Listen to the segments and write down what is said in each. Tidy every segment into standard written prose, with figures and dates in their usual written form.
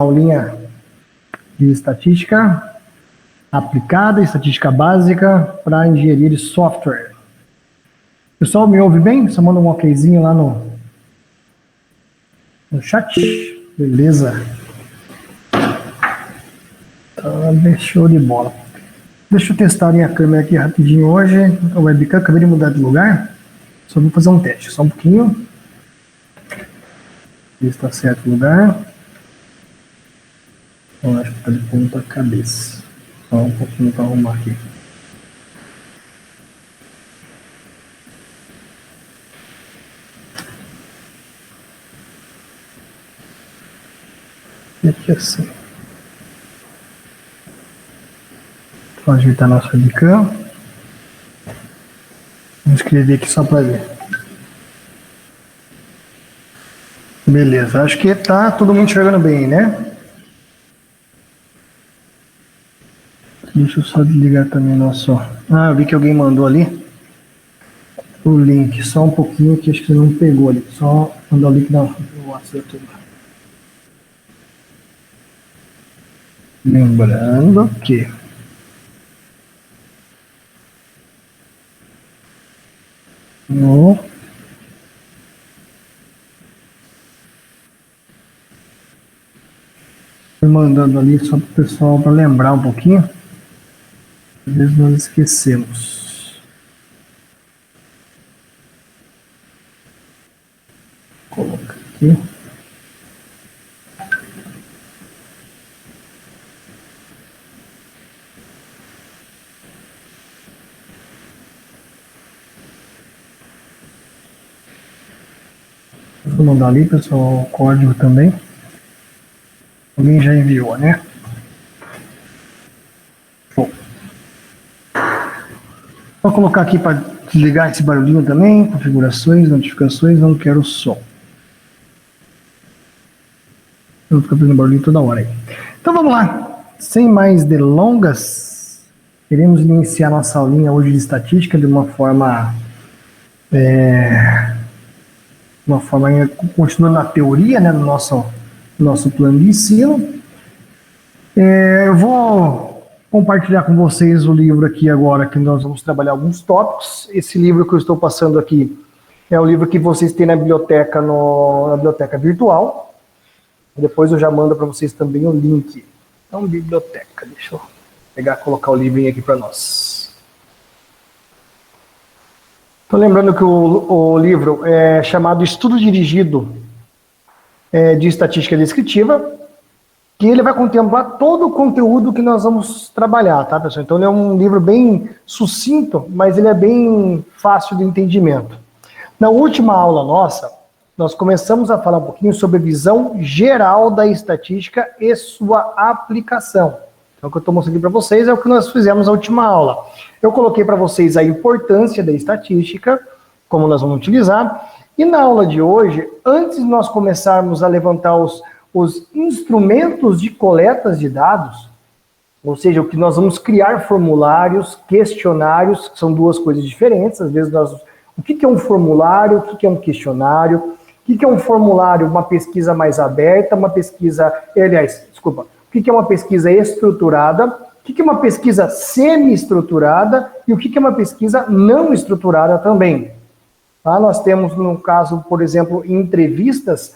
Aulinha de estatística aplicada, estatística básica para engenharia de software. Pessoal, me ouve bem? Só manda um okzinho lá no chat. Beleza. Tá, show de bola. Deixa eu testar a minha câmera aqui rapidinho hoje. A webcam, acabei de mudar de lugar. Só vou fazer um teste, só um pouquinho. Ver se está certo o lugar. Eu acho que está de ponta cabeça. Só um pouquinho para arrumar aqui. E aqui assim. Vou ajeitar nossa webcam. Vamos escrever aqui só para ver. Beleza, acho que tá todo mundo enxergando bem, né? Deixa eu só desligar também nosso... eu vi que alguém mandou ali o link, só um pouquinho que acho que você não pegou ali. Só mandar o link no WhatsApp. Lembrando que mandando ali só para o pessoal para lembrar um pouquinho. Às vezes nós esquecemos. Vou colocar aqui. Vou mandar ali, pessoal, o código também. Alguém já enviou, né? Bom. Vou colocar aqui para desligar esse barulhinho também. Configurações, notificações, não quero som. Eu vou ficar fazendo barulhinho toda hora aí. Então vamos lá. Sem mais delongas, queremos iniciar nossa aulinha hoje de estatística de uma forma... continuando na teoria, né, no nosso plano de ensino. Eu vou compartilhar com vocês o livro aqui agora, que nós vamos trabalhar alguns tópicos. Esse livro que eu estou passando aqui é o livro que vocês têm na biblioteca, na biblioteca virtual. Depois eu já mando para vocês também o link. Então, biblioteca, deixa eu pegar e colocar o livrinho aqui para nós. Estou lembrando que o livro é chamado Estudo Dirigido de Estatística Descritiva, que ele vai contemplar todo o conteúdo que nós vamos trabalhar, tá, pessoal? Então ele é um livro bem sucinto, mas ele é bem fácil de entendimento. Na última aula nossa, nós começamos a falar um pouquinho sobre a visão geral da estatística e sua aplicação. Então o que eu estou mostrando aqui para vocês é o que nós fizemos na última aula. Eu coloquei para vocês a importância da estatística, como nós vamos utilizar, e na aula de hoje, antes de nós começarmos a levantar os instrumentos de coletas de dados, ou seja, o que nós vamos criar formulários, questionários, que são duas coisas diferentes. Às vezes o que é um formulário, o que é um questionário, o que é um formulário, uma pesquisa mais aberta, uma pesquisa, o que é uma pesquisa estruturada, o que é uma pesquisa semi-estruturada e o que é uma pesquisa não estruturada também. Tá? Nós temos, no caso, por exemplo, entrevistas,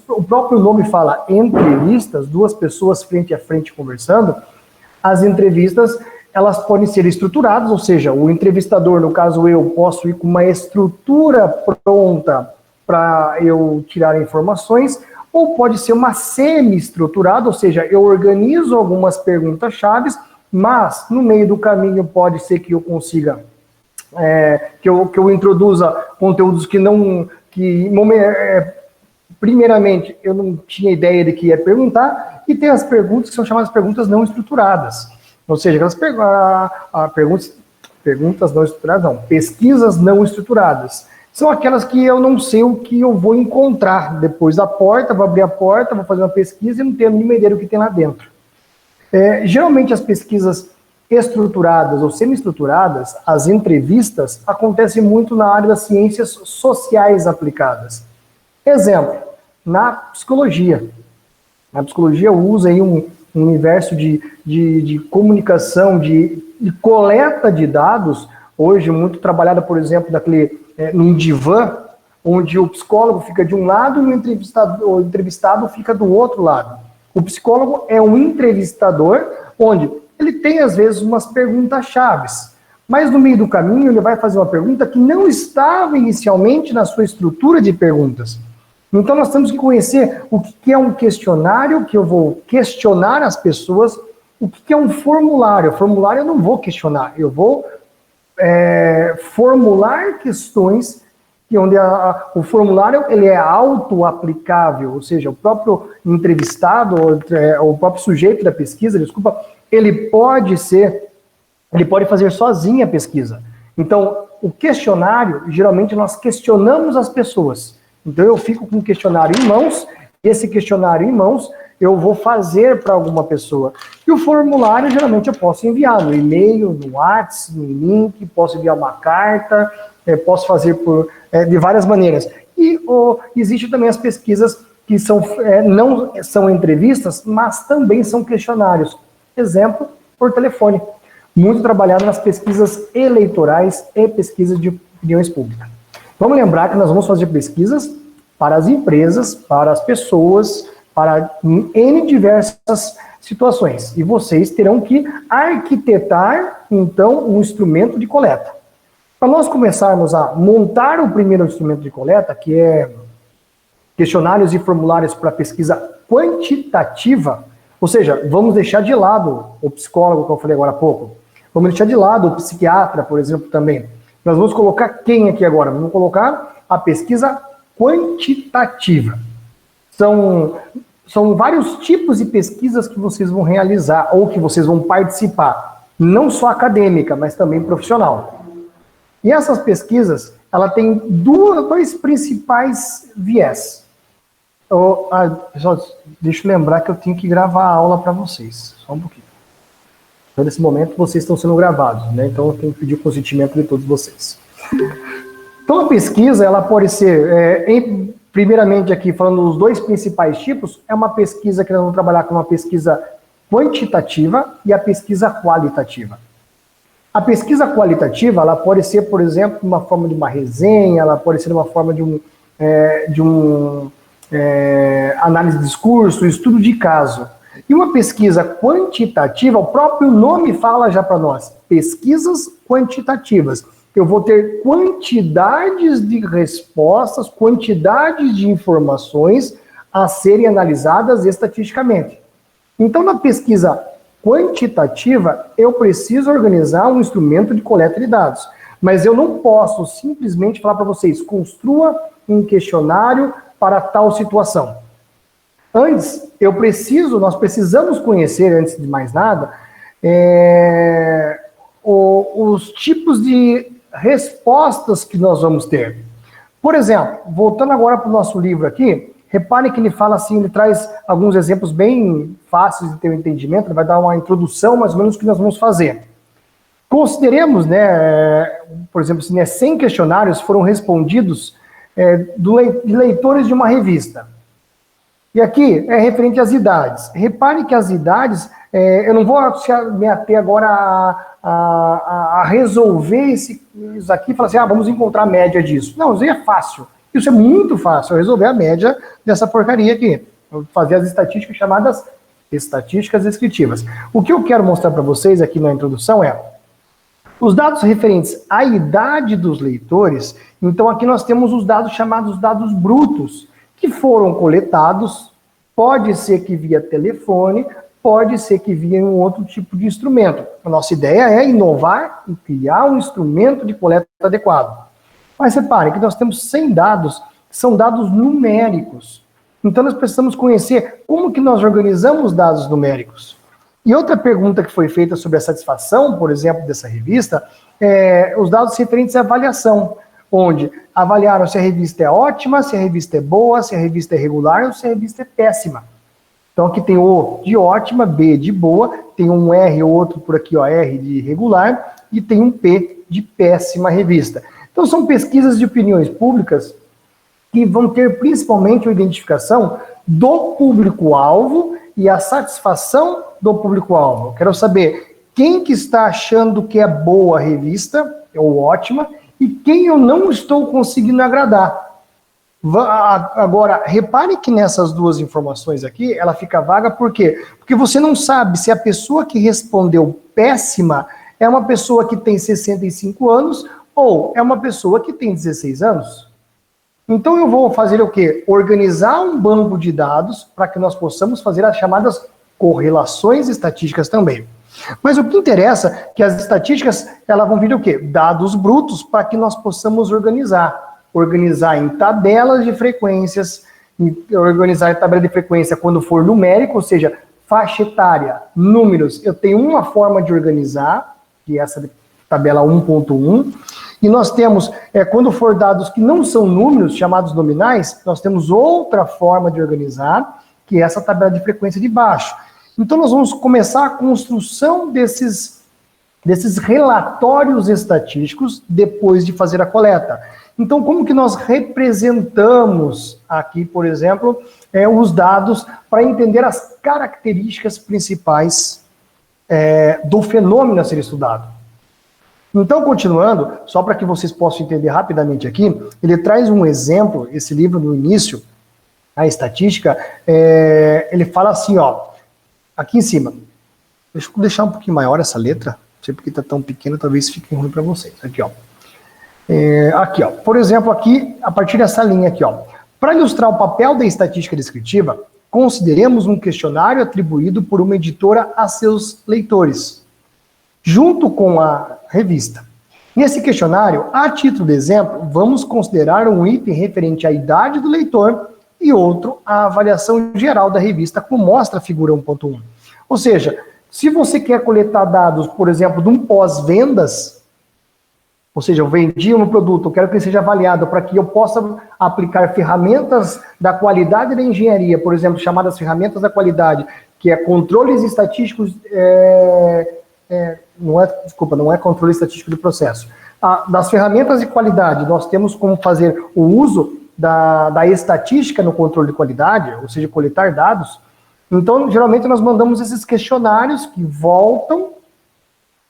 o próprio nome fala entrevistas, duas pessoas frente a frente conversando. As entrevistas, elas podem ser estruturadas, ou seja, o entrevistador, no caso eu, posso ir com uma estrutura pronta para eu tirar informações, ou pode ser uma semi-estruturada, ou seja, eu organizo algumas perguntas-chave, mas no meio do caminho pode ser que eu consiga, que eu introduza conteúdos primeiramente eu não tinha ideia de que ia perguntar, e tem as perguntas que são chamadas perguntas não estruturadas, ou seja, aquelas perguntas não estruturadas, não, pesquisas não estruturadas. São aquelas que eu não sei o que eu vou encontrar depois da porta, vou abrir a porta, vou fazer uma pesquisa e não tenho a mínima ideia do que tem lá dentro. Geralmente as pesquisas estruturadas ou semi-estruturadas, as entrevistas, acontecem muito na área das ciências sociais aplicadas. Exemplo, na psicologia. A psicologia usa aí um universo de comunicação, de coleta de dados, hoje muito trabalhada, por exemplo, num divã, onde o psicólogo fica de um lado e o entrevistado fica do outro lado. O psicólogo é um entrevistador, onde ele tem, às vezes, umas perguntas-chave, mas no meio do caminho ele vai fazer uma pergunta que não estava inicialmente na sua estrutura de perguntas. Então nós temos que conhecer o que é um questionário, que eu vou questionar as pessoas, o que é um formulário. Formulário eu não vou questionar, eu vou formular questões onde o formulário ele é auto-aplicável, ou seja, o próprio entrevistado, o próprio sujeito da pesquisa, desculpa, ele pode fazer sozinho a pesquisa. Então, o questionário, geralmente nós questionamos as pessoas. Então, eu fico com o questionário em mãos, e esse questionário em mãos eu vou fazer para alguma pessoa. E o formulário, geralmente, eu posso enviar no e-mail, no WhatsApp, no link, posso enviar uma carta, posso fazer de várias maneiras. E existe também as pesquisas que não são entrevistas, mas também são questionários. Exemplo, por telefone. Muito trabalhado nas pesquisas eleitorais e pesquisas de opiniões públicas. Vamos lembrar que nós vamos fazer pesquisas para as empresas, para as pessoas, para N diversas situações. E vocês terão que arquitetar, então, um instrumento de coleta. Para nós começarmos a montar o primeiro instrumento de coleta, que é questionários e formulários para pesquisa quantitativa, ou seja, vamos deixar de lado o psicólogo, que eu falei agora há pouco, vamos deixar de lado o psiquiatra, por exemplo, também. Nós vamos colocar quem aqui agora? Vamos colocar a pesquisa quantitativa. São vários tipos de pesquisas que vocês vão realizar ou que vocês vão participar, não só acadêmica, mas também profissional. E essas pesquisas, ela tem dois principais viés. Pessoal, deixa eu lembrar que eu tenho que gravar a aula para vocês, só um pouquinho. Então, nesse momento, vocês estão sendo gravados, né? Então, eu tenho que pedir o consentimento de todos vocês. Então, a pesquisa, ela pode ser, primeiramente aqui, falando dos dois principais tipos, é uma pesquisa que nós vamos trabalhar com uma pesquisa quantitativa e a pesquisa qualitativa. A pesquisa qualitativa, ela pode ser, por exemplo, uma forma de uma resenha, ela pode ser uma forma de análise de discurso, estudo de caso. E uma pesquisa quantitativa, o próprio nome fala já para nós, pesquisas quantitativas. Eu vou ter quantidades de respostas, quantidades de informações a serem analisadas estatisticamente. Então, na pesquisa quantitativa, eu preciso organizar um instrumento de coleta de dados. Mas eu não posso simplesmente falar para vocês, construa um questionário para tal situação. Antes, nós precisamos conhecer, antes de mais nada, os tipos de respostas que nós vamos ter. Por exemplo, voltando agora para o nosso livro aqui, repare que ele fala assim, ele traz alguns exemplos bem fáceis de ter um entendimento, ele vai dar uma introdução mais ou menos do que nós vamos fazer. Consideremos, por exemplo, se 100 questionários foram respondidos de leitores de uma revista. E aqui é referente às idades. Repare que as idades, eu não vou me ater agora a resolver isso aqui e falar assim, vamos encontrar a média disso. Não, isso aí é fácil. Isso é muito fácil, eu resolver a média dessa porcaria aqui. Eu vou fazer as estatísticas chamadas estatísticas descritivas. O que eu quero mostrar para vocês aqui na introdução os dados referentes à idade dos leitores. Então aqui nós temos os dados chamados dados brutos, que foram coletados, pode ser que via telefone, pode ser que via um outro tipo de instrumento. A nossa ideia é inovar e criar um instrumento de coleta adequado. Mas reparem que nós temos 100 dados, que são dados numéricos. Então nós precisamos conhecer como que nós organizamos dados numéricos. E outra pergunta que foi feita sobre a satisfação, por exemplo, dessa revista, os dados referentes à avaliação, onde avaliaram se a revista é ótima, se a revista é boa, se a revista é regular ou se a revista é péssima. Então aqui tem O de ótima, B de boa, tem um R ou outro por aqui, R de regular, e tem um P de péssima revista. Então são pesquisas de opiniões públicas que vão ter principalmente a identificação do público-alvo e a satisfação do público-alvo. Quero saber quem que está achando que é boa a revista, ou ótima, e quem eu não estou conseguindo agradar. Agora, repare que nessas duas informações aqui, ela fica vaga, por quê? Porque você não sabe se a pessoa que respondeu péssima é uma pessoa que tem 65 anos ou é uma pessoa que tem 16 anos. Então eu vou fazer o quê? Organizar um banco de dados para que nós possamos fazer as chamadas correlações estatísticas também. Mas o que interessa é que as estatísticas, elas vão vir o quê? Dados brutos para que nós possamos organizar. Organizar em tabelas de frequências, organizar em tabela de frequência quando for numérico, ou seja, faixa etária, números. Eu tenho uma forma de organizar, que é essa tabela 1.1, e nós temos, quando for dados que não são números, chamados nominais, nós temos outra forma de organizar, que é essa tabela de frequência de baixo. Então nós vamos começar a construção desses relatórios estatísticos depois de fazer a coleta. Então, como que nós representamos aqui, por exemplo, os dados para entender as características principais do fenômeno a ser estudado? Então, continuando, só para que vocês possam entender rapidamente aqui, ele traz um exemplo, esse livro no início, a estatística, ele fala assim, ó, aqui em cima, deixa eu deixar um pouquinho maior essa letra, não sei porque está tão pequeno, talvez fique ruim para vocês, aqui ó. Aqui, ó, por exemplo, aqui, a partir dessa linha aqui, ó, para ilustrar o papel da estatística descritiva, consideremos um questionário atribuído por uma editora a seus leitores, junto com a revista. Nesse questionário, a título de exemplo, vamos considerar um item referente à idade do leitor e outro à avaliação geral da revista, como mostra a figura 1.1. Ou seja, se você quer coletar dados, por exemplo, de um pós-vendas, ou seja, eu vendi um produto, eu quero que ele seja avaliado para que eu possa aplicar ferramentas da qualidade da engenharia, por exemplo, chamadas ferramentas da qualidade, que é controles estatísticos, não é controle estatístico de processo. Das ferramentas de qualidade, nós temos como fazer o uso da estatística no controle de qualidade, ou seja, coletar dados. Então, geralmente, nós mandamos esses questionários que voltam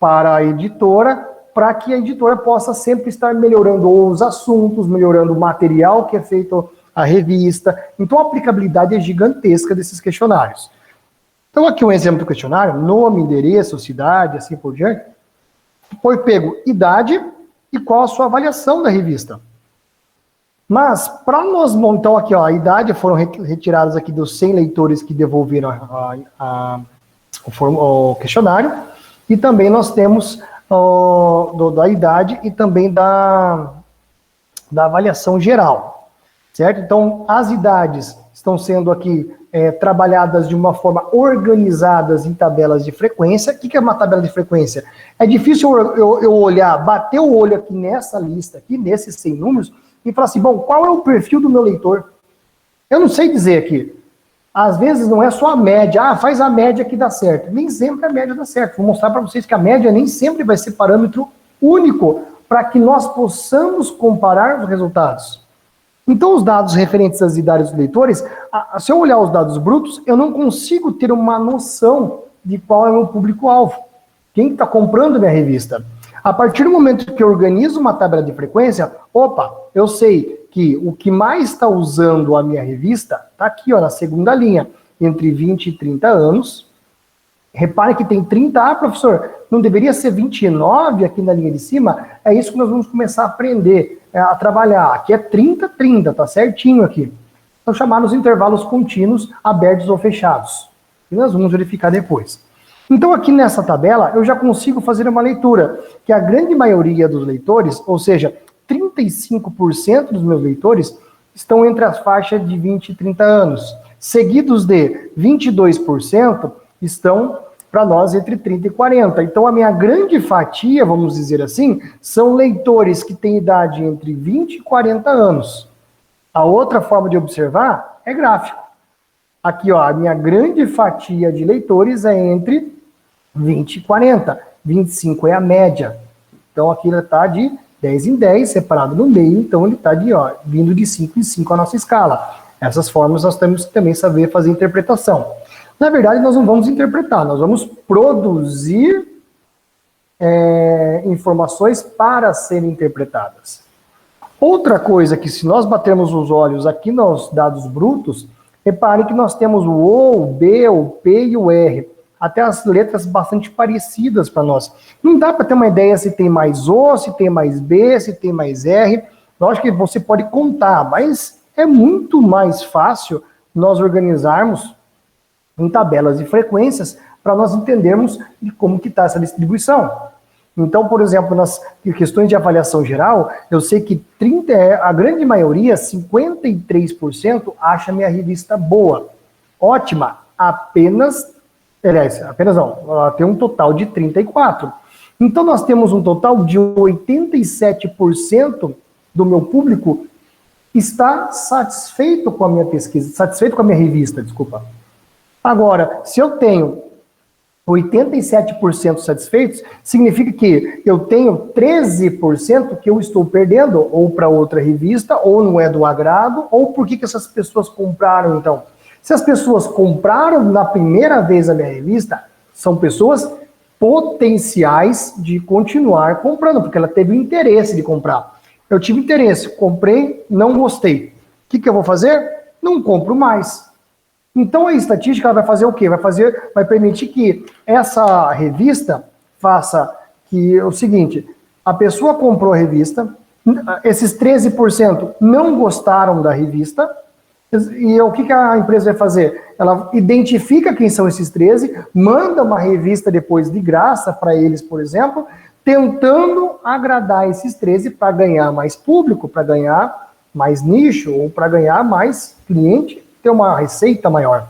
para a editora, para que a editora possa sempre estar melhorando os assuntos, melhorando o material que é feito a revista. Então, a aplicabilidade é gigantesca desses questionários. Então, aqui um exemplo do questionário, nome, endereço, cidade, assim por diante. Foi pego idade e qual a sua avaliação da revista. Mas, para nós montar, então aqui, ó, a idade foram retiradas aqui dos 100 leitores que devolveram o questionário, e também nós temos da idade e também da avaliação geral, certo? Então, as idades estão sendo aqui trabalhadas de uma forma organizadas em tabelas de frequência. O que é uma tabela de frequência? É difícil eu olhar, bater o olho aqui nessa lista, aqui nesses 100 números, e falar assim, bom, qual é o perfil do meu leitor? Eu não sei dizer aqui. Às vezes não é só a média, faz a média que dá certo. Nem sempre a média dá certo. Vou mostrar para vocês que a média nem sempre vai ser parâmetro único para que nós possamos comparar os resultados. Então, os dados referentes às idades dos leitores, se eu olhar os dados brutos, eu não consigo ter uma noção de qual é o meu público-alvo. Quem está comprando minha revista? A partir do momento que eu organizo uma tabela de frequência, eu sei que o que mais está usando a minha revista está aqui, ó, na segunda linha, entre 20 e 30 anos. Repare que tem 30, professor, não deveria ser 29 aqui na linha de cima? É isso que nós vamos começar a aprender, a trabalhar. Aqui é 30, 30, tá certinho aqui. São chamados intervalos contínuos, abertos ou fechados. E nós vamos verificar depois. Então aqui nessa tabela eu já consigo fazer uma leitura, que a grande maioria dos leitores, ou seja, 35% dos meus leitores, estão entre as faixas de 20 e 30 anos. Seguidos de 22% estão para nós entre 30 e 40. Então a minha grande fatia, vamos dizer assim, são leitores que têm idade entre 20 e 40 anos. A outra forma de observar é gráfico. Aqui, ó, a minha grande fatia de leitores é entre 20 e 40. 25 é a média. Então aqui ela está de 10 em 10, separado no meio, então ele está vindo de 5 em 5 a nossa escala. Essas formas nós temos que também saber fazer interpretação. Na verdade, nós não vamos interpretar, nós vamos produzir informações para serem interpretadas. Outra coisa que, se nós batermos os olhos aqui nos dados brutos, reparem que nós temos o O, o B, o P e o R. Até as letras bastante parecidas para nós. Não dá para ter uma ideia se tem mais O, se tem mais B, se tem mais R. Lógico que você pode contar, mas é muito mais fácil nós organizarmos em tabelas de frequências para nós entendermos de como que está essa distribuição. Então, por exemplo, nas questões de avaliação geral, eu sei que a grande maioria, 53%, acha minha revista boa. Ótima, apenas não, ela tem um total de 34%. Então, nós temos um total de 87% do meu público está satisfeito com a minha pesquisa, satisfeito com a minha revista, desculpa. Agora, se eu tenho 87% satisfeitos, significa que eu tenho 13% que eu estou perdendo, ou para outra revista, ou não é do agrado, ou por que essas pessoas compraram, então? Se as pessoas compraram na primeira vez a minha revista, são pessoas potenciais de continuar comprando, porque ela teve o interesse de comprar. Eu tive interesse, comprei, não gostei. O que eu vou fazer? Não compro mais. Então a estatística ela vai fazer o quê? Vai permitir que essa revista faça que o seguinte, a pessoa comprou a revista, esses 13% não gostaram da revista, e o que a empresa vai fazer? Ela identifica quem são esses 13, manda uma revista depois de graça para eles, por exemplo, tentando agradar esses 13 para ganhar mais público, para ganhar mais nicho, ou para ganhar mais cliente, ter uma receita maior.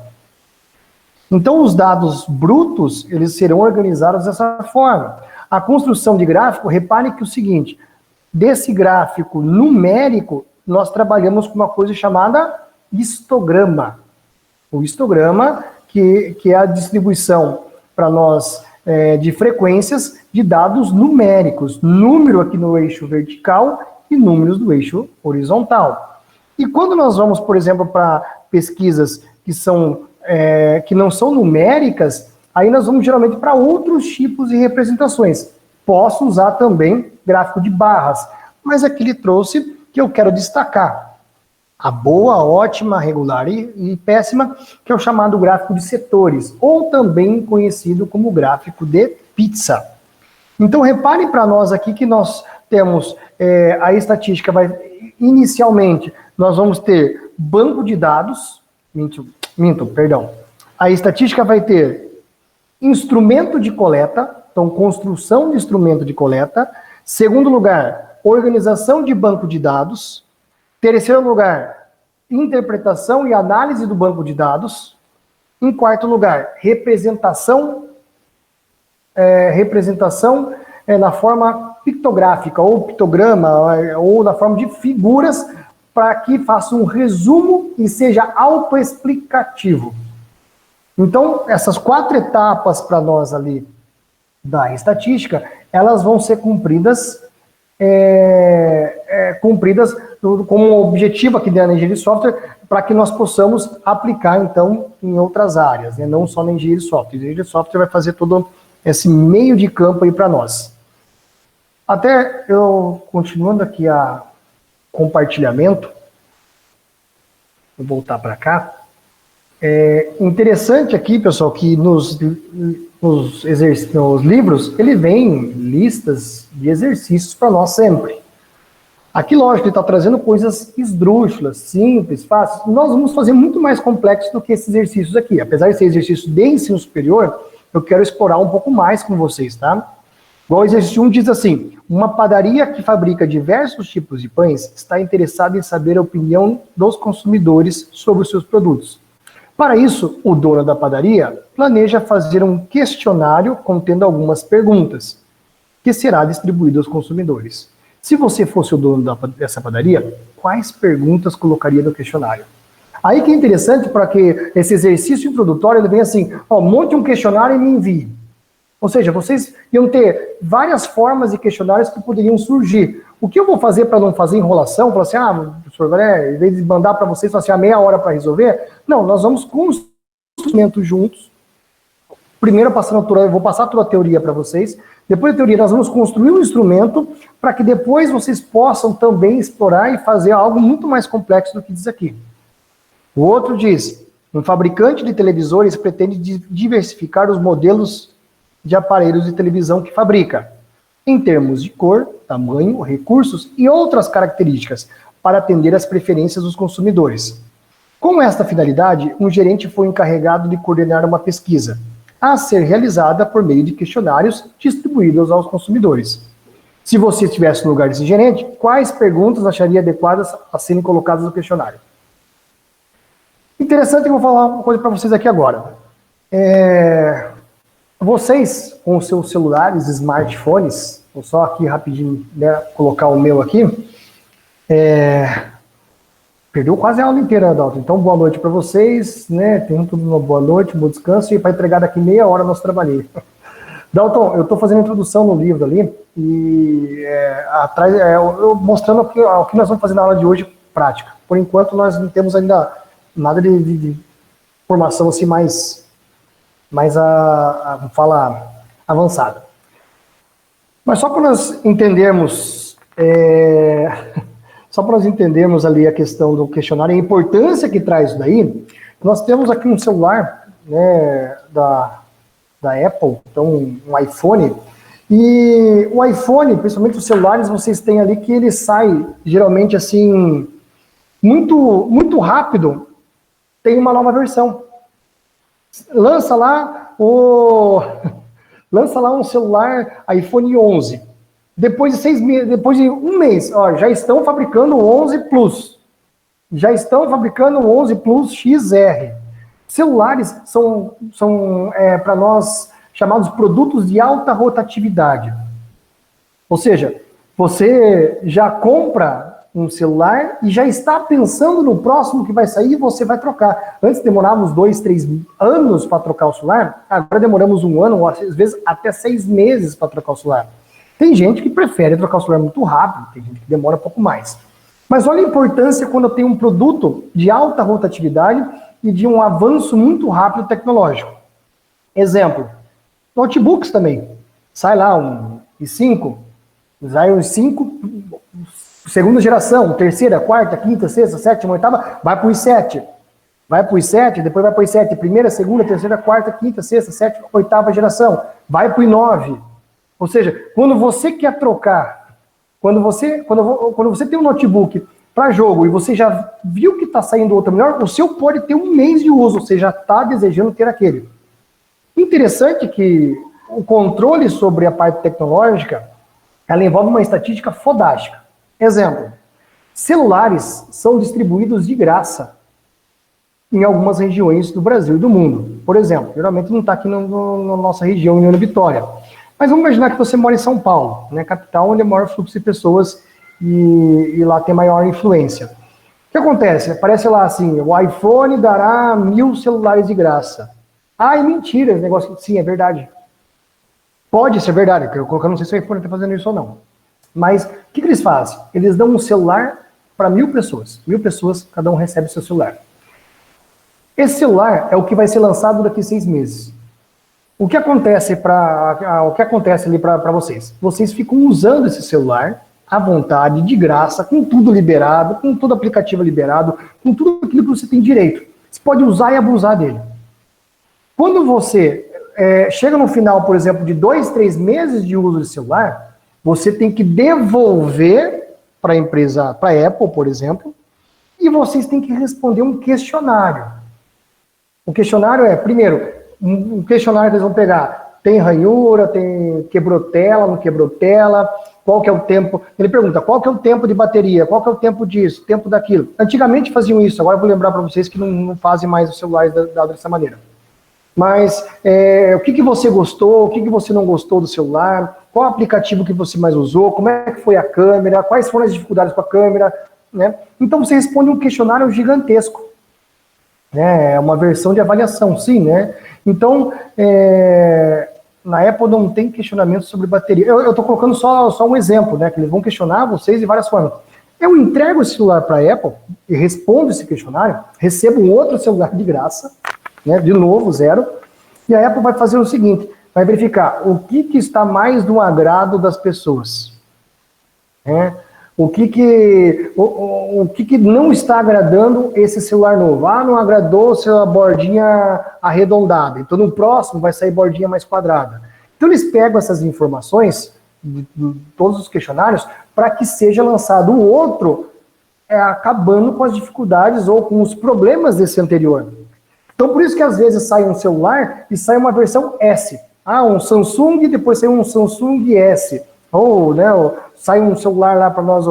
Então, os dados brutos, eles serão organizados dessa forma. A construção de gráfico, repare que o seguinte, desse gráfico numérico, nós trabalhamos com uma coisa chamada histograma. O histograma, que é a distribuição para nós de frequências de dados numéricos. Número aqui no eixo vertical e números do eixo horizontal. E quando nós vamos, por exemplo, para pesquisas que não são numéricas, aí nós vamos geralmente para outros tipos de representações. Posso usar também gráfico de barras, mas aqui ele trouxe que eu quero destacar. A boa, ótima, regular e péssima, que é o chamado gráfico de setores, ou também conhecido como gráfico de pizza. Então, reparem para nós aqui que nós temos a estatística, inicialmente, nós vamos ter banco de dados, perdão. A estatística vai ter instrumento de coleta, então construção de instrumento de coleta. Segundo lugar, organização de banco de dados. Terceiro lugar, interpretação e análise do banco de dados. Em quarto lugar, representação na forma pictográfica, ou pictograma, ou na forma de figuras, para que faça um resumo e seja autoexplicativo. Então, essas 4 etapas para nós ali da estatística, elas vão ser cumpridas como objetivo aqui da engenharia de software, para que nós possamos aplicar, então, em outras áreas, né? Não só na engenharia de software. A engenharia de software vai fazer todo esse meio de campo aí para nós. Até eu, continuando aqui a compartilhamento, vou voltar para cá. Interessante aqui, pessoal, que nos livros, ele vem listas de exercícios para nós sempre. Aqui, lógico, ele está trazendo coisas esdrúxulas, simples, fáceis. Nós vamos fazer muito mais complexo do que esses exercícios aqui. Apesar de ser exercício de ensino superior, eu quero explorar um pouco mais com vocês, tá? Igual o exercício 1 diz assim, uma padaria que fabrica diversos tipos de pães está interessada em saber a opinião dos consumidores sobre os seus produtos. Para isso, o dono da padaria planeja fazer um questionário contendo algumas perguntas, que será distribuído aos consumidores. Se você fosse o dono dessa padaria, quais perguntas colocaria no questionário? Aí que é interessante, para que esse exercício introdutório ele vem assim, monte um questionário e me envie. Ou seja, vocês iam ter várias formas de questionários que poderiam surgir. O que eu vou fazer para não fazer enrolação? Falar assim, professor André, em vez de mandar para vocês, falar assim, meia hora para resolver. Não, nós vamos construir instrumentos juntos. Primeiro, eu vou passar toda a teoria para vocês. Depois da teoria, nós vamos construir um instrumento para que depois vocês possam também explorar e fazer algo muito mais complexo do que diz aqui. O outro diz, um fabricante de televisores pretende diversificar os modelos de aparelhos de televisão que fabrica, em termos de cor, tamanho, recursos e outras características, para atender às preferências dos consumidores. Com esta finalidade, um gerente foi encarregado de coordenar uma pesquisa, a ser realizada por meio de questionários distribuídos aos consumidores. Se você estivesse no lugar desse gerente, quais perguntas acharia adequadas a serem colocadas no questionário? Interessante, eu vou falar uma coisa para vocês aqui agora. Vocês, com os seus celulares, smartphones, vou só aqui rapidinho, né, colocar o meu aqui, perdeu quase a aula inteira, Adalto. Então, boa noite para vocês, né? Tenham tudo uma boa noite, um bom descanso, e para entregar daqui meia hora nosso trabalho. Dalton, eu estou fazendo a introdução no livro ali, e atrás, eu mostrando o que nós vamos fazer na aula de hoje, prática. Por enquanto, nós não temos ainda nada de formação assim mais avançada. Mas só para nós entendermos, ali a questão do questionário, a importância que traz isso daí, nós temos aqui um celular, né, da Apple, então um iPhone, e o iPhone, principalmente os celulares, vocês têm ali que ele sai, geralmente assim, muito, muito rápido, tem uma nova versão. Lança lá um celular iPhone 11. Depois de 6 meses, depois de um mês, já estão fabricando o 11 Plus. Já estão fabricando o 11 Plus XR. Celulares são para nós, chamados produtos de alta rotatividade. Ou seja, você já compra um celular e já está pensando no próximo que vai sair e você vai trocar. Antes demorávamos 2, 3 anos para trocar o celular, agora demoramos 1 ano, ou às vezes até 6 meses para trocar o celular. Tem gente que prefere trocar o celular muito rápido, tem gente que demora um pouco mais. Mas olha a importância quando eu tenho um produto de alta rotatividade e de um avanço muito rápido tecnológico. Exemplo, notebooks também. Sai lá um i5, sai um i5, segunda geração, terceira, quarta, quinta, sexta, sétima, oitava, vai para o i7. Vai para o i7, depois vai para o i7, primeira, segunda, terceira, quarta, quinta, sexta, sétima, oitava geração. Vai para o i9. Ou seja, quando você quer trocar, quando você tem um notebook para jogo e você já viu que está saindo outro melhor, o seu pode ter 1 mês de uso, você já está desejando ter aquele. Interessante que o controle sobre a parte tecnológica, ela envolve uma estatística fodástica. Exemplo, celulares são distribuídos de graça em algumas regiões do Brasil e do mundo. Por exemplo, geralmente não está aqui na nossa região, em União Vitória. Mas vamos imaginar que você mora em São Paulo, né, capital, onde é o maior fluxo de pessoas e lá tem maior influência. O que acontece? Aparece lá assim, o iPhone dará 1000 celulares de graça. É mentira, esse negócio. Sim, é verdade. Pode ser verdade, eu não sei se o iPhone está fazendo isso ou não. Mas o que eles fazem? Eles dão um celular para 1000 pessoas. 1000 pessoas, cada um recebe seu celular. Esse celular é o que vai ser lançado daqui a 6 meses. O que acontece ali para vocês? Vocês ficam usando esse celular à vontade, de graça, com tudo liberado, com todo aplicativo liberado, com tudo aquilo que você tem direito. Você pode usar e abusar dele. Quando você chega no final, por exemplo, de 2, 3 meses de uso de celular, você tem que devolver para a empresa, para a Apple, por exemplo, e vocês têm que responder um questionário. O questionário primeiro, um questionário que eles vão pegar, tem ranhura, quebrou tela, não quebrou tela, qual que é o tempo, ele pergunta, qual que é o tempo de bateria, qual que é o tempo disso, tempo daquilo. Antigamente faziam isso, agora eu vou lembrar para vocês que não fazem mais os celulares dessa maneira. Mas o que você gostou, o que você não gostou do celular, qual aplicativo que você mais usou, como é que foi a câmera, quais foram as dificuldades com a câmera, né? Então você responde um questionário gigantesco. É uma versão de avaliação, sim, né? Então, na Apple não tem questionamento sobre bateria. Eu estou colocando só um exemplo, né? Que eles vão questionar vocês de várias formas. Eu entrego esse celular para a Apple e respondo esse questionário, recebo um outro celular de graça, né? De novo, zero. E a Apple vai fazer o seguinte, vai verificar o que está mais do agrado das pessoas. Né? O que não está agradando esse celular novo? Ah, não agradou a bordinha arredondada. Então, no próximo vai sair bordinha mais quadrada. Então, eles pegam essas informações de todos os questionários para que seja lançado o outro acabando com as dificuldades ou com os problemas desse anterior. Então, por isso que às vezes sai um celular e sai uma versão S. Ah, um Samsung, depois sai um Samsung S. Ou, né, sai um celular lá para nós,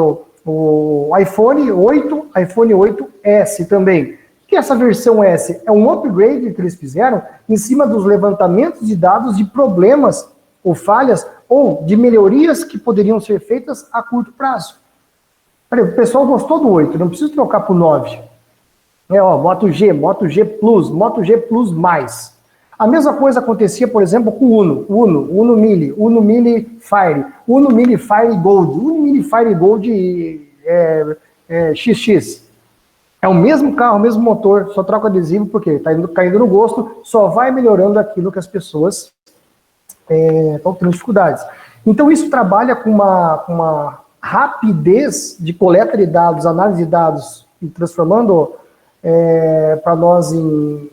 o iPhone 8, iPhone 8S também. Que essa versão S é um upgrade que eles fizeram em cima dos levantamentos de dados de problemas ou falhas ou de melhorias que poderiam ser feitas a curto prazo. Peraí, o pessoal gostou do 8, não precisa trocar para o 9. Moto G Plus, Moto G Plus+. A mesma coisa acontecia, por exemplo, com o Uno Mille, Uno Mille Fire, Uno Mille Fire Gold, Uno Mille Fire Gold XX. É o mesmo carro, o mesmo motor, só troca adesivo porque está caindo no gosto, só vai melhorando aquilo que as pessoas estão tendo dificuldades. Então isso trabalha com uma rapidez de coleta de dados, análise de dados e transformando para nós em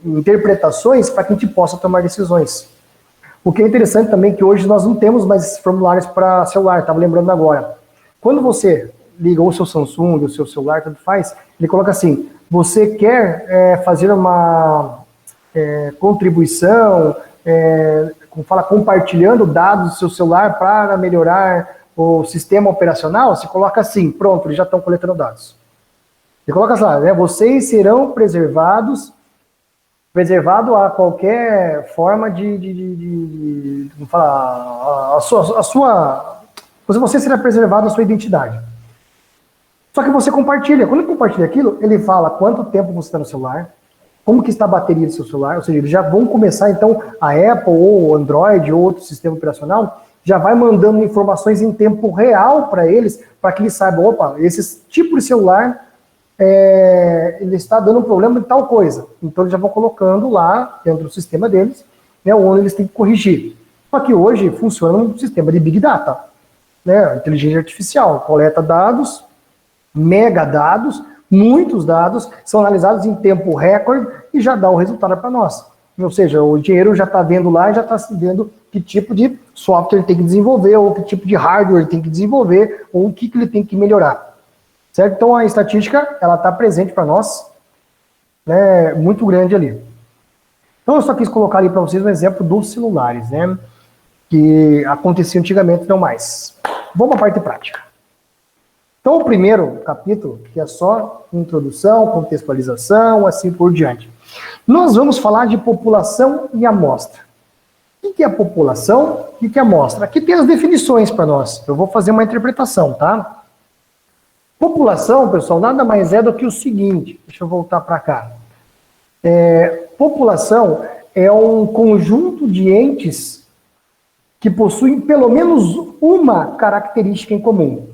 interpretações para que a gente possa tomar decisões. O que é interessante também é que hoje nós não temos mais esses formulários para celular, estava lembrando agora. Quando você liga o seu Samsung, o seu celular, tanto faz, ele coloca assim, você quer fazer uma contribuição, como fala, compartilhando dados do seu celular para melhorar o sistema operacional, você coloca assim, pronto, eles já estão coletando dados. Você coloca lá, né? Vocês serão preservado a qualquer forma como falar, você será preservado a sua identidade. Só que você compartilha. Quando compartilha aquilo, ele fala quanto tempo você está no celular, como que está a bateria do seu celular, ou seja, eles já vão começar, então, a Apple ou o Android ou outro sistema operacional já vai mandando informações em tempo real para eles, para que eles saibam, opa, esse tipo de celular ele está dando um problema de tal coisa. Então eles já vão colocando lá dentro do sistema deles, né, onde eles têm que corrigir. Só que hoje funciona um sistema de Big Data, né, inteligência artificial, coleta dados, mega dados, muitos dados, são analisados em tempo recorde e já dá o resultado para nós. Ou seja, o engenheiro já está vendo lá e já está vendo que tipo de software ele tem que desenvolver, ou que tipo de hardware ele tem que desenvolver, ou o que ele tem que melhorar. Certo? Então a estatística, ela está presente para nós, né, muito grande ali. Então eu só quis colocar ali para vocês um exemplo dos celulares, né, que acontecia antigamente, não mais. Vamos à parte prática. Então o primeiro capítulo, que é só introdução, contextualização, assim por diante. Nós vamos falar de população e amostra. O que é a população? O que é a amostra? Aqui tem as definições para nós. Eu vou fazer uma interpretação, tá? População, pessoal, nada mais é do que o seguinte, deixa eu voltar para cá. População é um conjunto de entes que possuem pelo menos uma característica em comum.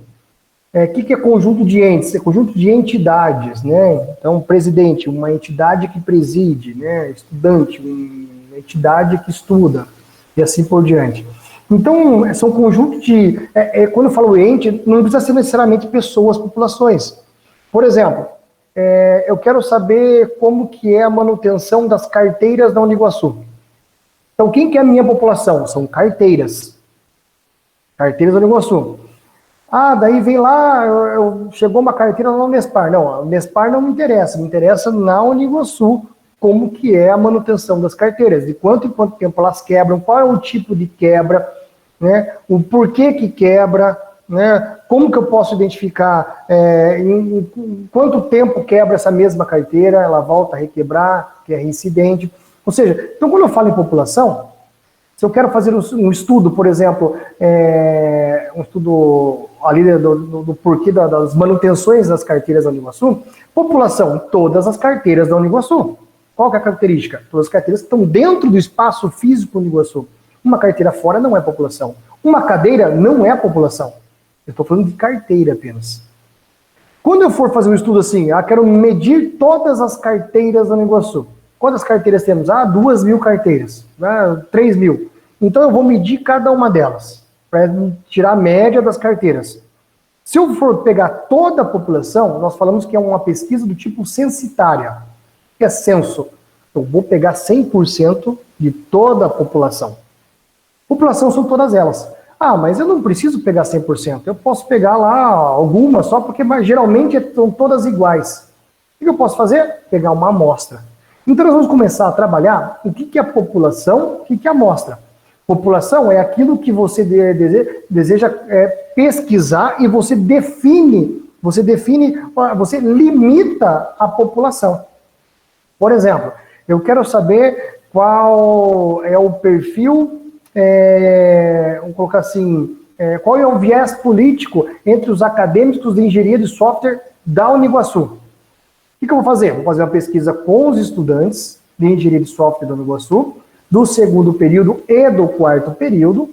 O que é conjunto de entes? É conjunto de entidades, né? Então, presidente, uma entidade que preside, né? Estudante, uma entidade que estuda, e assim por diante. Então, são conjuntos de... quando eu falo ente, não precisa ser necessariamente pessoas, populações. Por exemplo, eu quero saber como que é a manutenção das carteiras da Uniguaçu. Então, quem que é a minha população? São carteiras. Carteiras da Uniguaçu. Ah, daí vem lá, chegou uma carteira na Unespar. Não, a Unespar não me interessa na Uniguaçu como que é a manutenção das carteiras, de quanto em quanto tempo elas quebram, qual é o tipo de quebra, né, o porquê que quebra, né, como que eu posso identificar em quanto tempo quebra essa mesma carteira, ela volta a requebrar, que é reincidente. Ou seja, então quando eu falo em população, se eu quero fazer um estudo, por exemplo, um estudo ali do porquê das manutenções das carteiras da Uniguaçu, população, todas as carteiras da Uniguaçu. Qual que é a característica? Todas as carteiras que estão dentro do espaço físico do Uniguaçu. Uma carteira fora não é população. Uma cadeira não é população. Eu estou falando de carteira apenas. Quando eu for fazer um estudo assim, quero medir todas as carteiras da Nova Iguaçu. Quantas carteiras temos? 2.000 carteiras, 3.000. Então eu vou medir cada uma delas, para tirar a média das carteiras. Se eu for pegar toda a população, nós falamos que é uma pesquisa do tipo censitária, que é censo. Eu vou pegar 100% de toda a população. População são todas elas. Mas eu não preciso pegar 100%. Eu posso pegar lá algumas só, porque geralmente são todas iguais. O que eu posso fazer? Pegar uma amostra. Então nós vamos começar a trabalhar o que é população, o que é amostra. População é aquilo que você deseja pesquisar e você limita a população. Por exemplo, eu quero saber qual é o perfil, vamos colocar assim, qual é o viés político entre os acadêmicos de engenharia de software da Uniguaçu. O que eu vou fazer? Vou fazer uma pesquisa com os estudantes de engenharia de software da Uniguaçu, do segundo período e do quarto período,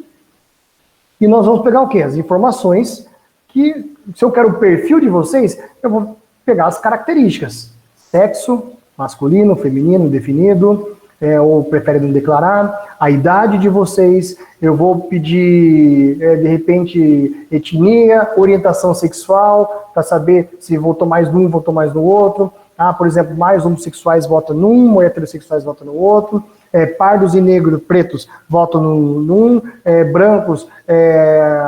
e nós vamos pegar o quê? As informações que, se eu quero o perfil de vocês, eu vou pegar as características. Sexo, masculino, feminino, definido, ou prefere não declarar, a idade de vocês, eu vou pedir, de repente, etnia, orientação sexual, para saber se votou mais num, votou mais no outro. Por exemplo, mais homossexuais votam num, heterossexuais votam no outro. Pardos e negros, pretos, votam num, brancos,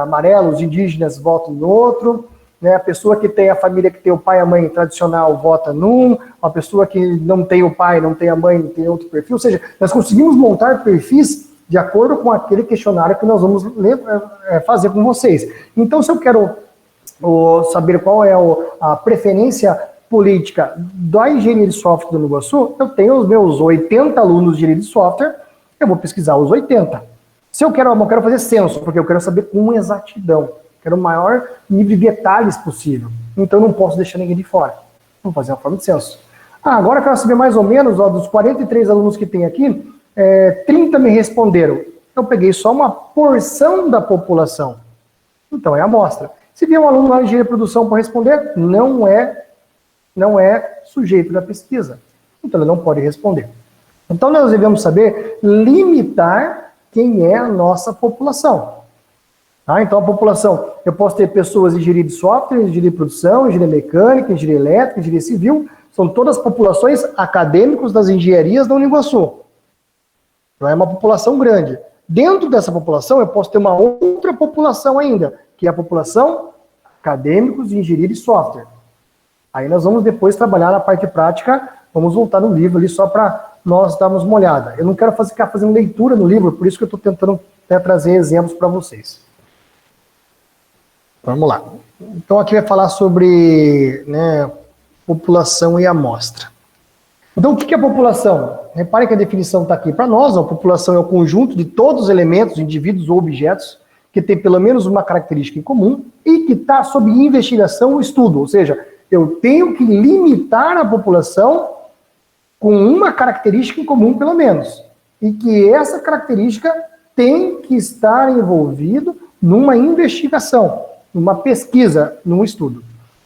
amarelos, indígenas, votam no outro, né? A pessoa que tem a família que tem o pai e a mãe tradicional vota num, a pessoa que não tem o pai, não tem a mãe, tem outro perfil, ou seja, nós conseguimos montar perfis de acordo com aquele questionário que nós vamos fazer com vocês. Então, se eu quero saber qual é a preferência política da engenharia de software do Nova Iguaçu, eu tenho os meus 80 alunos de engenharia de software, eu vou pesquisar os 80. Se eu quero fazer censo, porque eu quero saber com exatidão, quero o maior nível de detalhes possível, então eu não posso deixar ninguém de fora. Vou fazer uma forma de censo. Agora eu quero saber mais ou menos, dos 43 alunos que tem aqui, 30 me responderam. Eu peguei só uma porção da população. Então é a amostra. Se vier um aluno lá de engenharia de produção para responder, não é sujeito da pesquisa. Então ele não pode responder. Então nós devemos saber limitar quem é a nossa população. Então a população, eu posso ter pessoas de engenharia de software, engenharia de produção, engenharia mecânica, engenharia elétrica, engenharia civil, são todas populações acadêmicos das engenharias da Uniguaçu. Então é uma população grande. Dentro dessa população eu posso ter uma outra população ainda, que é a população acadêmicos de engenharia de software. Aí nós vamos depois trabalhar na parte prática, vamos voltar no livro ali só para nós darmos uma olhada. Eu não quero ficar fazendo leitura no livro, por isso que eu estou tentando trazer exemplos para vocês. Vamos lá. Então aqui vai falar sobre população e amostra. Então o que é população? Reparem que a definição está aqui. Para nós, a população é o conjunto de todos os elementos, indivíduos ou objetos que tem pelo menos uma característica em comum e que está sob investigação ou estudo, ou seja, eu tenho que limitar a população com uma característica em comum, pelo menos. E que essa característica tem que estar envolvido numa investigação, numa pesquisa, num estudo.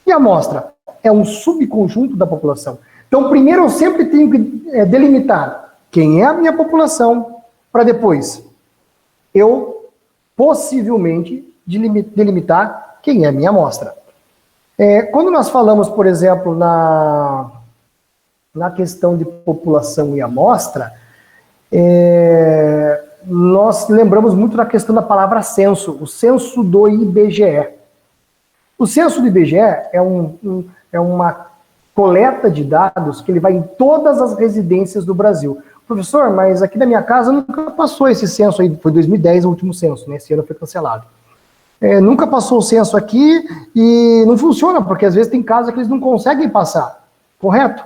E a amostra é um subconjunto da população. Então, primeiro eu sempre tenho que delimitar quem é a minha população, para depois eu possivelmente delimitar quem é a minha amostra. Quando nós falamos, por exemplo, na questão de população e amostra, nós lembramos muito da questão da palavra censo, o censo do IBGE. O censo do IBGE é uma coleta de dados que ele vai em todas as residências do Brasil. Professor, mas aqui na minha casa nunca passou esse censo aí, foi 2010 o último censo, né? Esse ano foi cancelado. Nunca passou o censo aqui e não funciona, porque às vezes tem casos que eles não conseguem passar, correto?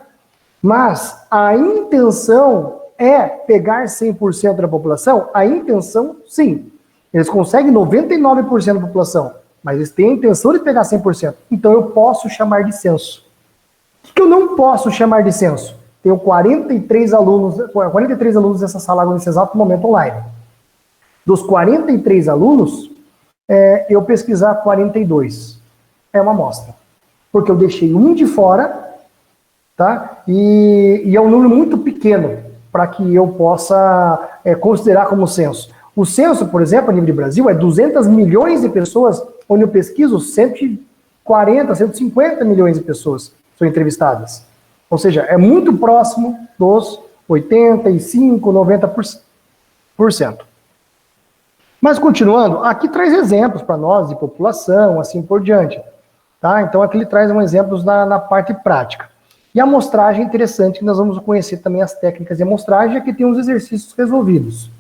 Mas a intenção é pegar 100% da população? A intenção, sim. Eles conseguem 99% da população, mas eles têm a intenção de pegar 100%. Então eu posso chamar de censo. O que eu não posso chamar de censo? Tenho 43 alunos nessa sala nesse exato momento online. dos 43 alunos, eu pesquisar 42. É uma amostra. Porque eu deixei um de fora, tá? E é um número muito pequeno para que eu possa considerar como censo. O censo, por exemplo, a nível de Brasil, é 200 milhões de pessoas, onde eu pesquiso 140, 150 milhões de pessoas são entrevistadas. Ou seja, é muito próximo dos 85, 90%. Mas continuando, aqui traz exemplos para nós de população, assim por diante. Tá? Então aqui ele traz exemplos na parte prática. E a amostragem é interessante, que nós vamos conhecer também as técnicas de amostragem, aqui tem uns exercícios resolvidos.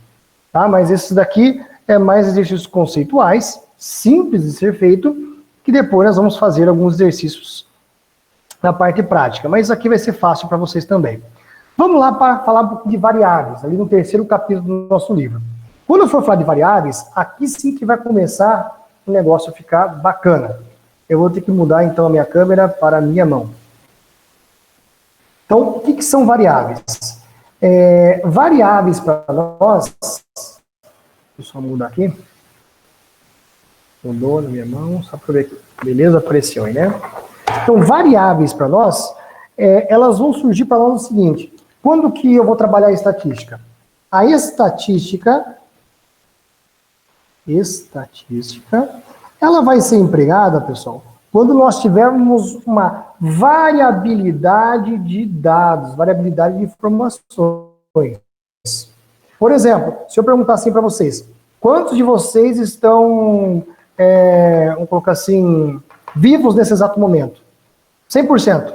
Tá? Mas esses daqui é mais exercícios conceituais, simples de ser feito, que depois nós vamos fazer alguns exercícios na parte prática. Mas isso aqui vai ser fácil para vocês também. Vamos lá para falar um pouco de variáveis, ali no terceiro capítulo do nosso livro. Quando eu for falar de variáveis, aqui sim que vai começar o negócio a ficar bacana. Eu vou ter que mudar então a minha câmera para a minha mão. Então, o que são variáveis? Variáveis para nós... Deixa eu só mudar aqui. Mudou na minha mão, só para ver aqui. Beleza? Apareceu aí, né? Então, variáveis para nós, elas vão surgir para nós o seguinte. Quando que eu vou trabalhar a estatística? A estatística, ela vai ser empregada, pessoal, quando nós tivermos uma variabilidade de dados, variabilidade de informações. Por exemplo, se eu perguntar assim para vocês, quantos de vocês estão, vamos colocar assim, vivos nesse exato momento? 100%.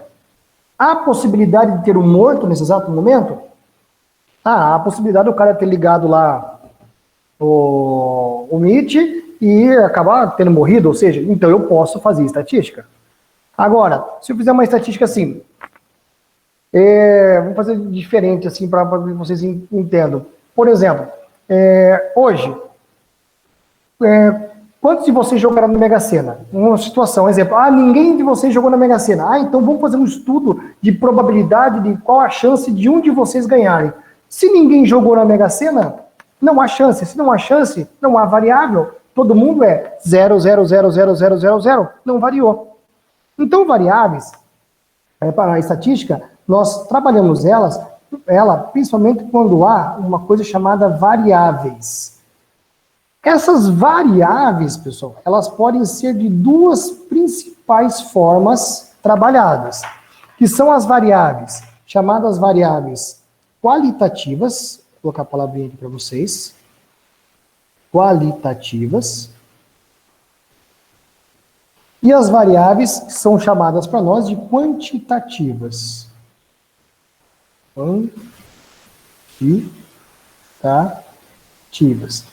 Há possibilidade de ter um morto nesse exato momento? Há a possibilidade do cara ter ligado lá o Meet e acabar tendo morrido, ou seja, então eu posso fazer estatística. Agora, se eu fizer uma estatística assim, vamos fazer diferente assim para que vocês entendam. Por exemplo, hoje, quantos de vocês jogaram na Mega Sena? Uma situação, exemplo, ninguém de vocês jogou na Mega Sena. Então vamos fazer um estudo de probabilidade de qual a chance de um de vocês ganharem. Se ninguém jogou na Mega Sena, não há chance. Se não há chance, não há variável. Todo mundo é 0, 0, 0, 0, 0, 0, 0. Não variou. Então, variáveis, para a estatística, nós trabalhamos ela principalmente quando há uma coisa chamada variáveis. Essas variáveis, pessoal, elas podem ser de duas principais formas trabalhadas, que são as variáveis, chamadas variáveis qualitativas, vou colocar a palavrinha aqui para vocês, qualitativas, e as variáveis que são chamadas para nós de quantitativas. Quantitativas.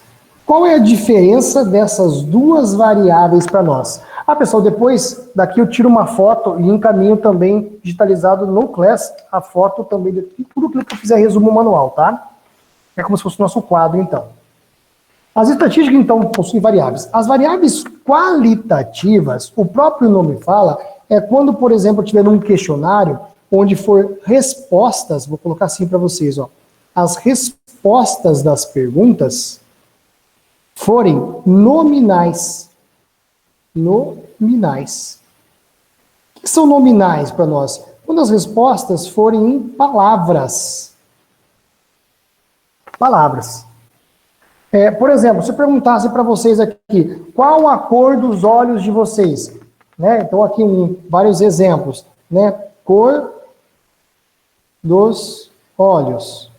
Qual é a diferença dessas duas variáveis para nós? Pessoal, depois daqui eu tiro uma foto e encaminho também digitalizado no Class, a foto também de tudo aquilo que eu fizer resumo manual, tá? É como se fosse o nosso quadro, então. As estatísticas, então, possuem variáveis. As variáveis qualitativas, o próprio nome fala, é quando, por exemplo, eu tiver um questionário onde for respostas, vou colocar assim para vocês, ó, as respostas das perguntas forem nominais. Nominais. O que são nominais para nós? Quando as respostas forem em palavras. Palavras. Por exemplo, se eu perguntasse para vocês aqui, qual a cor dos olhos de vocês? Né? Então, aqui vários exemplos. Né? Cor dos olhos.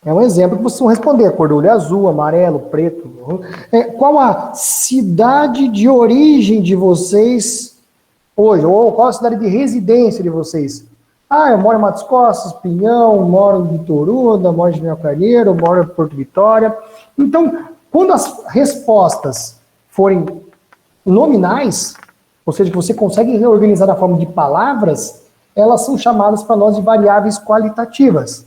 É um exemplo que vocês vão responder. Cor do olho azul, amarelo, preto. Qual a cidade de origem de vocês hoje? Ou qual a cidade de residência de vocês? Eu moro em Matos Costas, Pinhão, moro em Bitoruna, moro em General Carneiro, moro em Porto Vitória. Então, quando as respostas forem nominais, ou seja, que você consegue reorganizar da forma de palavras, elas são chamadas para nós de variáveis qualitativas.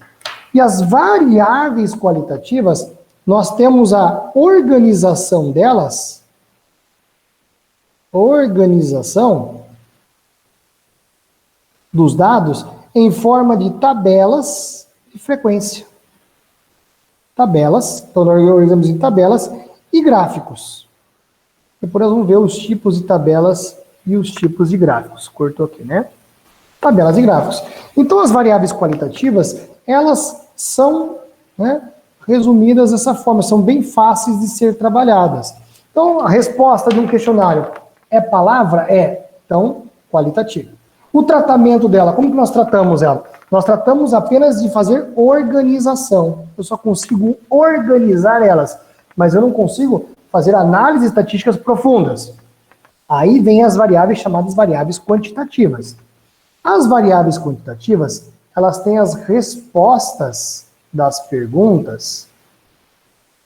E as variáveis qualitativas, nós temos a organização delas, dos dados em forma de tabelas de frequência. tabelas, então nós organizamos em tabelas e gráficos. Depois nós vamos ver os tipos de tabelas e os tipos de gráficos. Cortou aqui, né? Tabelas e gráficos. Então as variáveis qualitativas, elas são, né, resumidas dessa forma, são bem fáceis de ser trabalhadas. Então a resposta de um questionário é palavra? É. Então, qualitativo. O tratamento dela, como que nós tratamos ela? Nós tratamos apenas de fazer organização. Eu só consigo organizar elas, mas eu não consigo fazer análises estatísticas profundas. Aí vem as variáveis chamadas variáveis quantitativas. As variáveis quantitativas, elas têm as respostas das perguntas,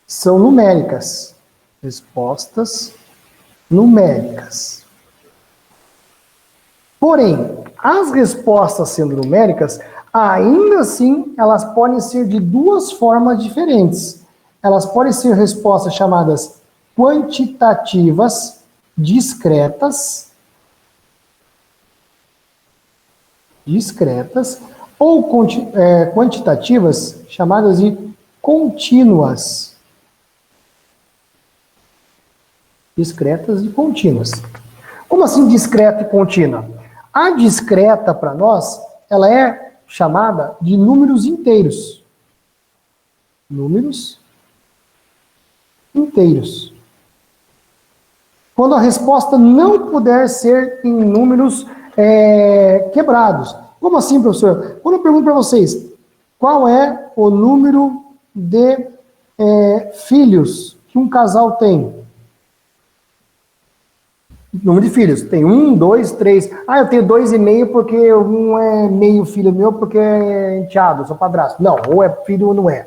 são numéricas. Respostas numéricas. Porém, as respostas sendo numéricas, ainda assim, elas podem ser de duas formas diferentes. Elas podem ser respostas chamadas quantitativas, discretas, ou quantitativas chamadas de contínuas. Discretas e contínuas. Como assim discreta e contínua? A discreta, para nós, ela é chamada de números inteiros. Números inteiros. Quando a resposta não puder ser em números quebrados. Como assim, professor? Quando eu pergunto para vocês, qual é o número de filhos que um casal tem? Número de filhos. Tem 1, 2, 3. Ah, eu tenho 2,5 porque um é meio filho meu porque é enteado, sou padrasto. Não, ou é filho ou não é.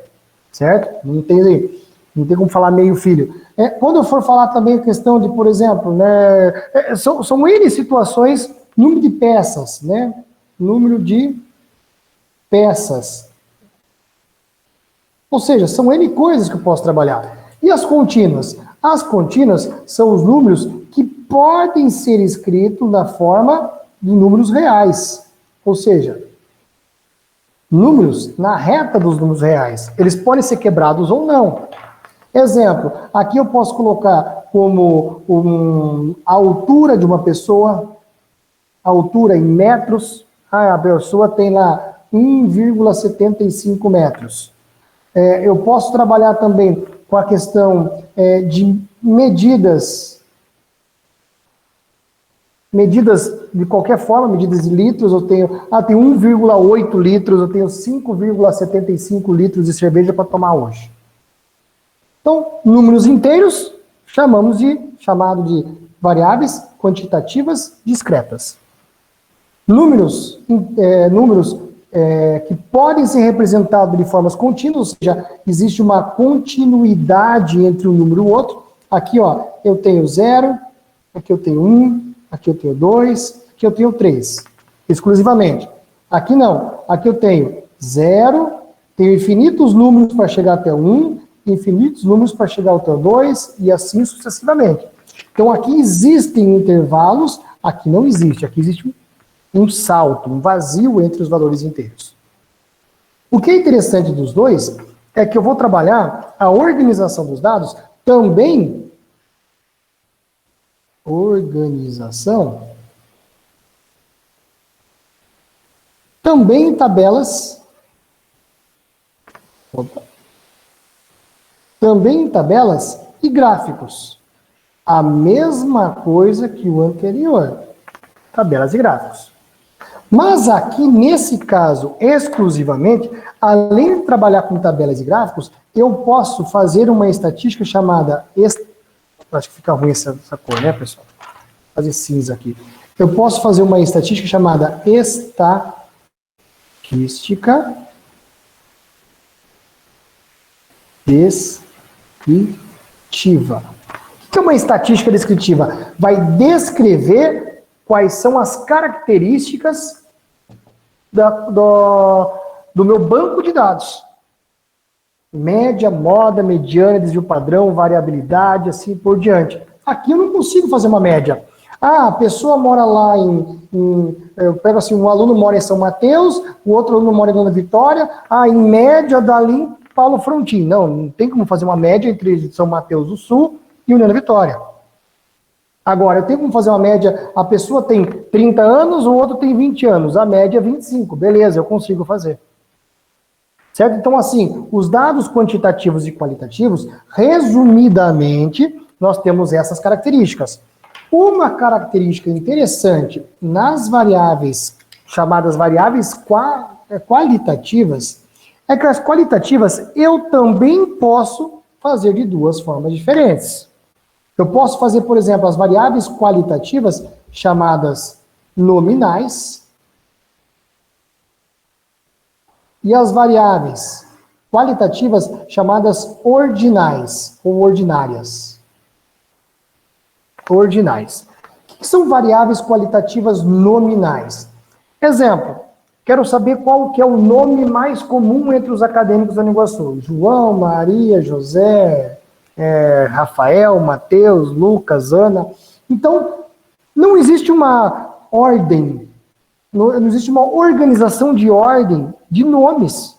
Certo? Não tem como falar meio filho. Quando eu for falar também a questão de, por exemplo, né, são N situações, número de peças, né? Número de peças. Ou seja, são N coisas que eu posso trabalhar. E as contínuas? As contínuas são os números que podem ser escritos na forma de números reais. Ou seja, números na reta dos números reais. Eles podem ser quebrados ou não. Exemplo, aqui eu posso colocar como a altura de uma pessoa, a altura em metros. A pessoa tem lá 1,75 metros. Eu posso trabalhar também com a questão de medidas de qualquer forma, medidas de litros. Eu tenho 1,8 litros, eu tenho 5,75 litros de cerveja para tomar hoje. Então, números inteiros, chamado de variáveis quantitativas discretas. Números que podem ser representados de formas contínuas, ou seja, existe uma continuidade entre um número e o outro. Aqui, ó, eu tenho 0, aqui eu tenho 1, aqui eu tenho 2, aqui eu tenho 3, exclusivamente. Aqui não, aqui eu tenho 0, tenho infinitos números para chegar até 1, infinitos números para chegar até 2, e assim sucessivamente. Então aqui existem intervalos, aqui não existe, aqui existe um salto, um vazio entre os valores inteiros. O que é interessante dos dois é que eu vou trabalhar a organização dos dados também em tabelas, e gráficos. A mesma coisa que o anterior, tabelas e gráficos. Mas aqui, nesse caso, exclusivamente, além de trabalhar com tabelas e gráficos, eu posso fazer uma estatística chamada... Acho que fica ruim essa cor, né, pessoal? Vou fazer cinza aqui. Eu posso fazer uma estatística chamada estatística descritiva. O que é uma estatística descritiva? Vai descrever quais são as características do meu banco de dados. Média, moda, mediana, desvio padrão, variabilidade, assim por diante. Aqui eu não consigo fazer uma média. A pessoa mora lá eu pego assim, um aluno mora em São Mateus, o outro aluno mora em Dona Vitória, em média dali Paulo Frontin. Não tem como fazer uma média entre São Mateus do Sul e União da Vitória. Agora, eu tenho como fazer uma média, a pessoa tem 30 anos, o outro tem 20 anos, a média é 25, beleza, eu consigo fazer. Certo? Então, assim, os dados quantitativos e qualitativos, resumidamente, nós temos essas características. Uma característica interessante nas variáveis, chamadas variáveis qualitativas, é que as qualitativas eu também posso fazer de duas formas diferentes. Eu posso fazer, por exemplo, as variáveis qualitativas chamadas nominais e as variáveis qualitativas chamadas ordinais ou ordinárias. Ordinais. O que são variáveis qualitativas nominais? Exemplo, quero saber qual que é o nome mais comum entre os acadêmicos da Língua Sul. João, Maria, José, Rafael, Mateus, Lucas, Ana. Então, não existe uma ordem, não existe uma organização de ordem de nomes.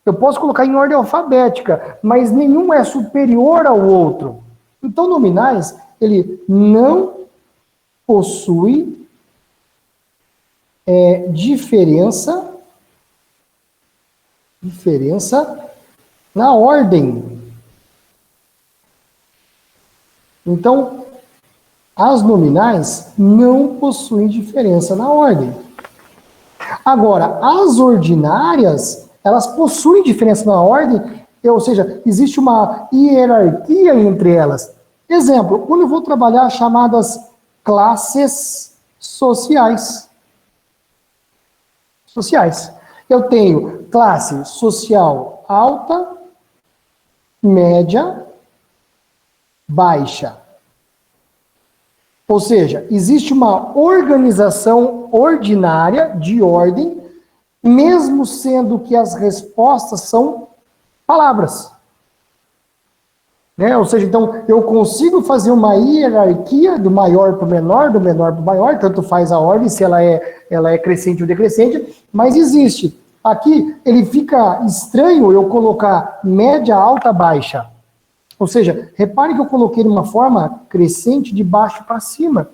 Eu posso colocar em ordem alfabética, mas nenhum é superior ao outro. Então, nominais, ele não possui diferença na ordem. Então, as nominais não possuem diferença na ordem. Agora, as ordinárias, elas possuem diferença na ordem, ou seja, existe uma hierarquia entre elas. Exemplo, quando eu vou trabalhar chamadas classes sociais. Eu tenho classe social alta, média, baixa. Ou seja, existe uma organização ordinária de ordem, mesmo sendo que as respostas são palavras. Ou seja, então eu consigo fazer uma hierarquia do maior para o menor, do menor para o maior, tanto faz a ordem, se ela é crescente ou decrescente, mas existe. Aqui ele fica estranho eu colocar média, alta, baixa. Ou seja, repare que eu coloquei de uma forma crescente de baixo para cima,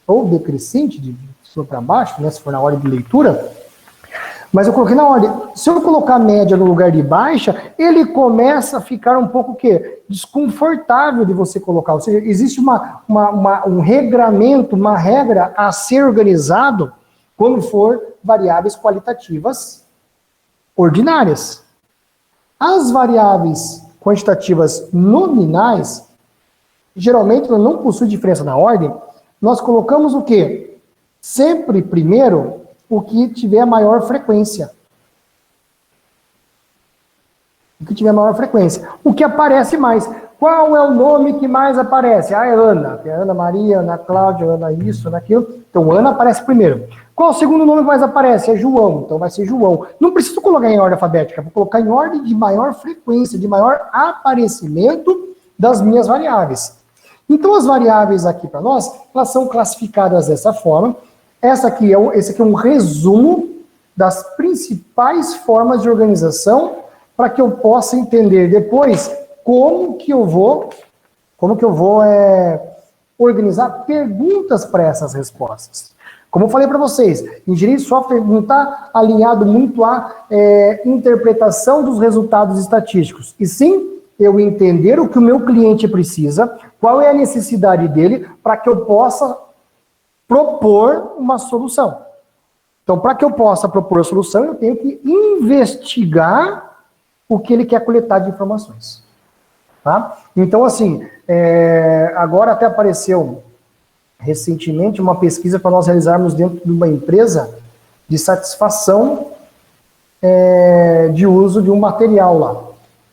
ou decrescente de cima para baixo, se for na ordem de leitura. Mas eu coloquei na ordem. Se eu colocar média no lugar de baixa, ele começa a ficar um pouco o quê? Desconfortável de você colocar. Ou seja, existe um regramento, uma regra a ser organizado quando for variáveis qualitativas ordinárias. As variáveis quantitativas nominais, geralmente ela não possui diferença na ordem, nós colocamos o quê? Sempre primeiro o que tiver maior frequência. O que tiver maior frequência. O que aparece mais. Qual é o nome que mais aparece? É Ana. Tem Ana Maria, Ana Cláudia, Ana isso, Ana aquilo. Então, Ana aparece primeiro. Qual o segundo nome que mais aparece? É João. Então, vai ser João. Não preciso colocar em ordem alfabética. Vou colocar em ordem de maior frequência, de maior aparecimento das minhas variáveis. Então, as variáveis aqui para nós, elas são classificadas dessa forma. Esse aqui é um resumo das principais formas de organização para que eu possa entender depois como que eu vou organizar perguntas para essas respostas. Como eu falei para vocês, engenharia de software não está alinhado muito à interpretação dos resultados estatísticos, e sim eu entender o que o meu cliente precisa, qual é a necessidade dele, para que eu possa propor uma solução. Então, para que eu possa propor a solução, eu tenho que investigar o que ele quer coletar de informações. Tá? Então, assim, agora até apareceu recentemente uma pesquisa para nós realizarmos dentro de uma empresa de satisfação de uso de um material lá.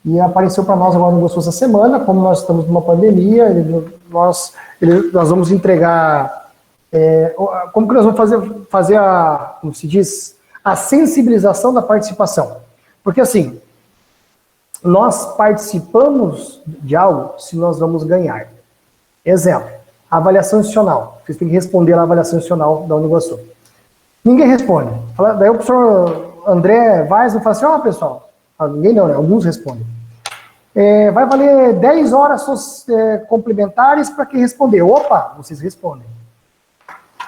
E apareceu para nós agora no Gostoso essa semana, como nós estamos numa pandemia, nós vamos entregar... como que nós vamos fazer como se diz, a sensibilização da participação? Porque assim, nós participamos de algo se nós vamos ganhar. Exemplo, avaliação institucional. Vocês têm que responder a avaliação institucional da Uniguaçu. Ninguém responde. Daí o professor André Weisman fala assim, pessoal, Ninguém não, né? Alguns respondem. Vai valer 10 horas complementares para quem responder. Opa, vocês respondem.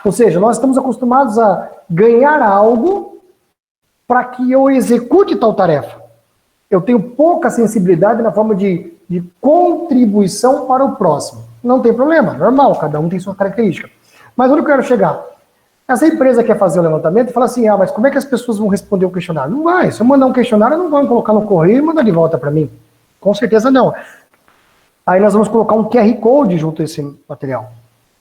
Ou seja, nós estamos acostumados a ganhar algo para que eu execute tal tarefa. Eu tenho pouca sensibilidade na forma de contribuição para o próximo. Não tem problema, normal, cada um tem sua característica. Mas onde eu quero chegar? Essa empresa quer fazer o levantamento e fala assim, mas como é que as pessoas vão responder o questionário? Não vai, se eu mandar um questionário, não vão colocar no correio e mandar de volta para mim. Com certeza não. Aí nós vamos colocar um QR Code junto a esse material.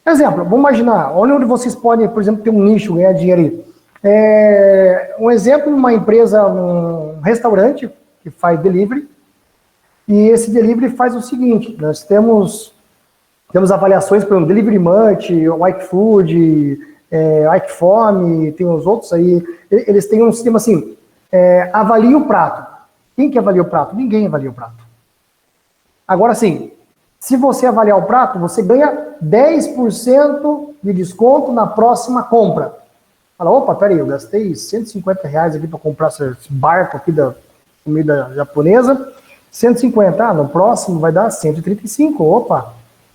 Exemplo, vamos imaginar, onde vocês podem, por exemplo, ter um nicho, ganhar dinheiro aí. Um exemplo, uma empresa, um restaurante que faz delivery, e esse delivery faz o seguinte, nós temos avaliações, por exemplo, Delivery Munch, o iFood, iFome, tem os outros aí, eles têm um sistema assim, avalie o prato. Quem que avalia o prato? Ninguém avalia o prato. Agora sim, se você avaliar o prato, você ganha 10% de desconto na próxima compra. Fala, opa, peraí, eu gastei R$150 aqui para comprar esse barco aqui da comida japonesa, 150, no próximo vai dar 135, opa,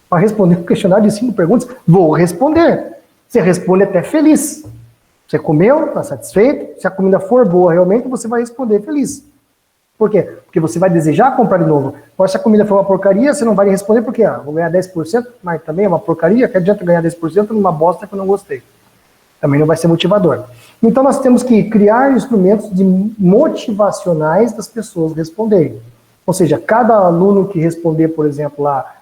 para responder um questionário de 5 perguntas, vou responder. Você responde até feliz. Você comeu, está satisfeito, se a comida for boa realmente, você vai responder feliz. Por quê? Porque você vai desejar comprar de novo. Mas se a comida for uma porcaria, você não vai responder porque vou ganhar 10%, mas também é uma porcaria, que adianta ganhar 10% numa bosta que eu não gostei. Também não vai ser motivador. Então nós temos que criar instrumentos motivacionais das pessoas responderem. Ou seja, cada aluno que responder, por exemplo, lá,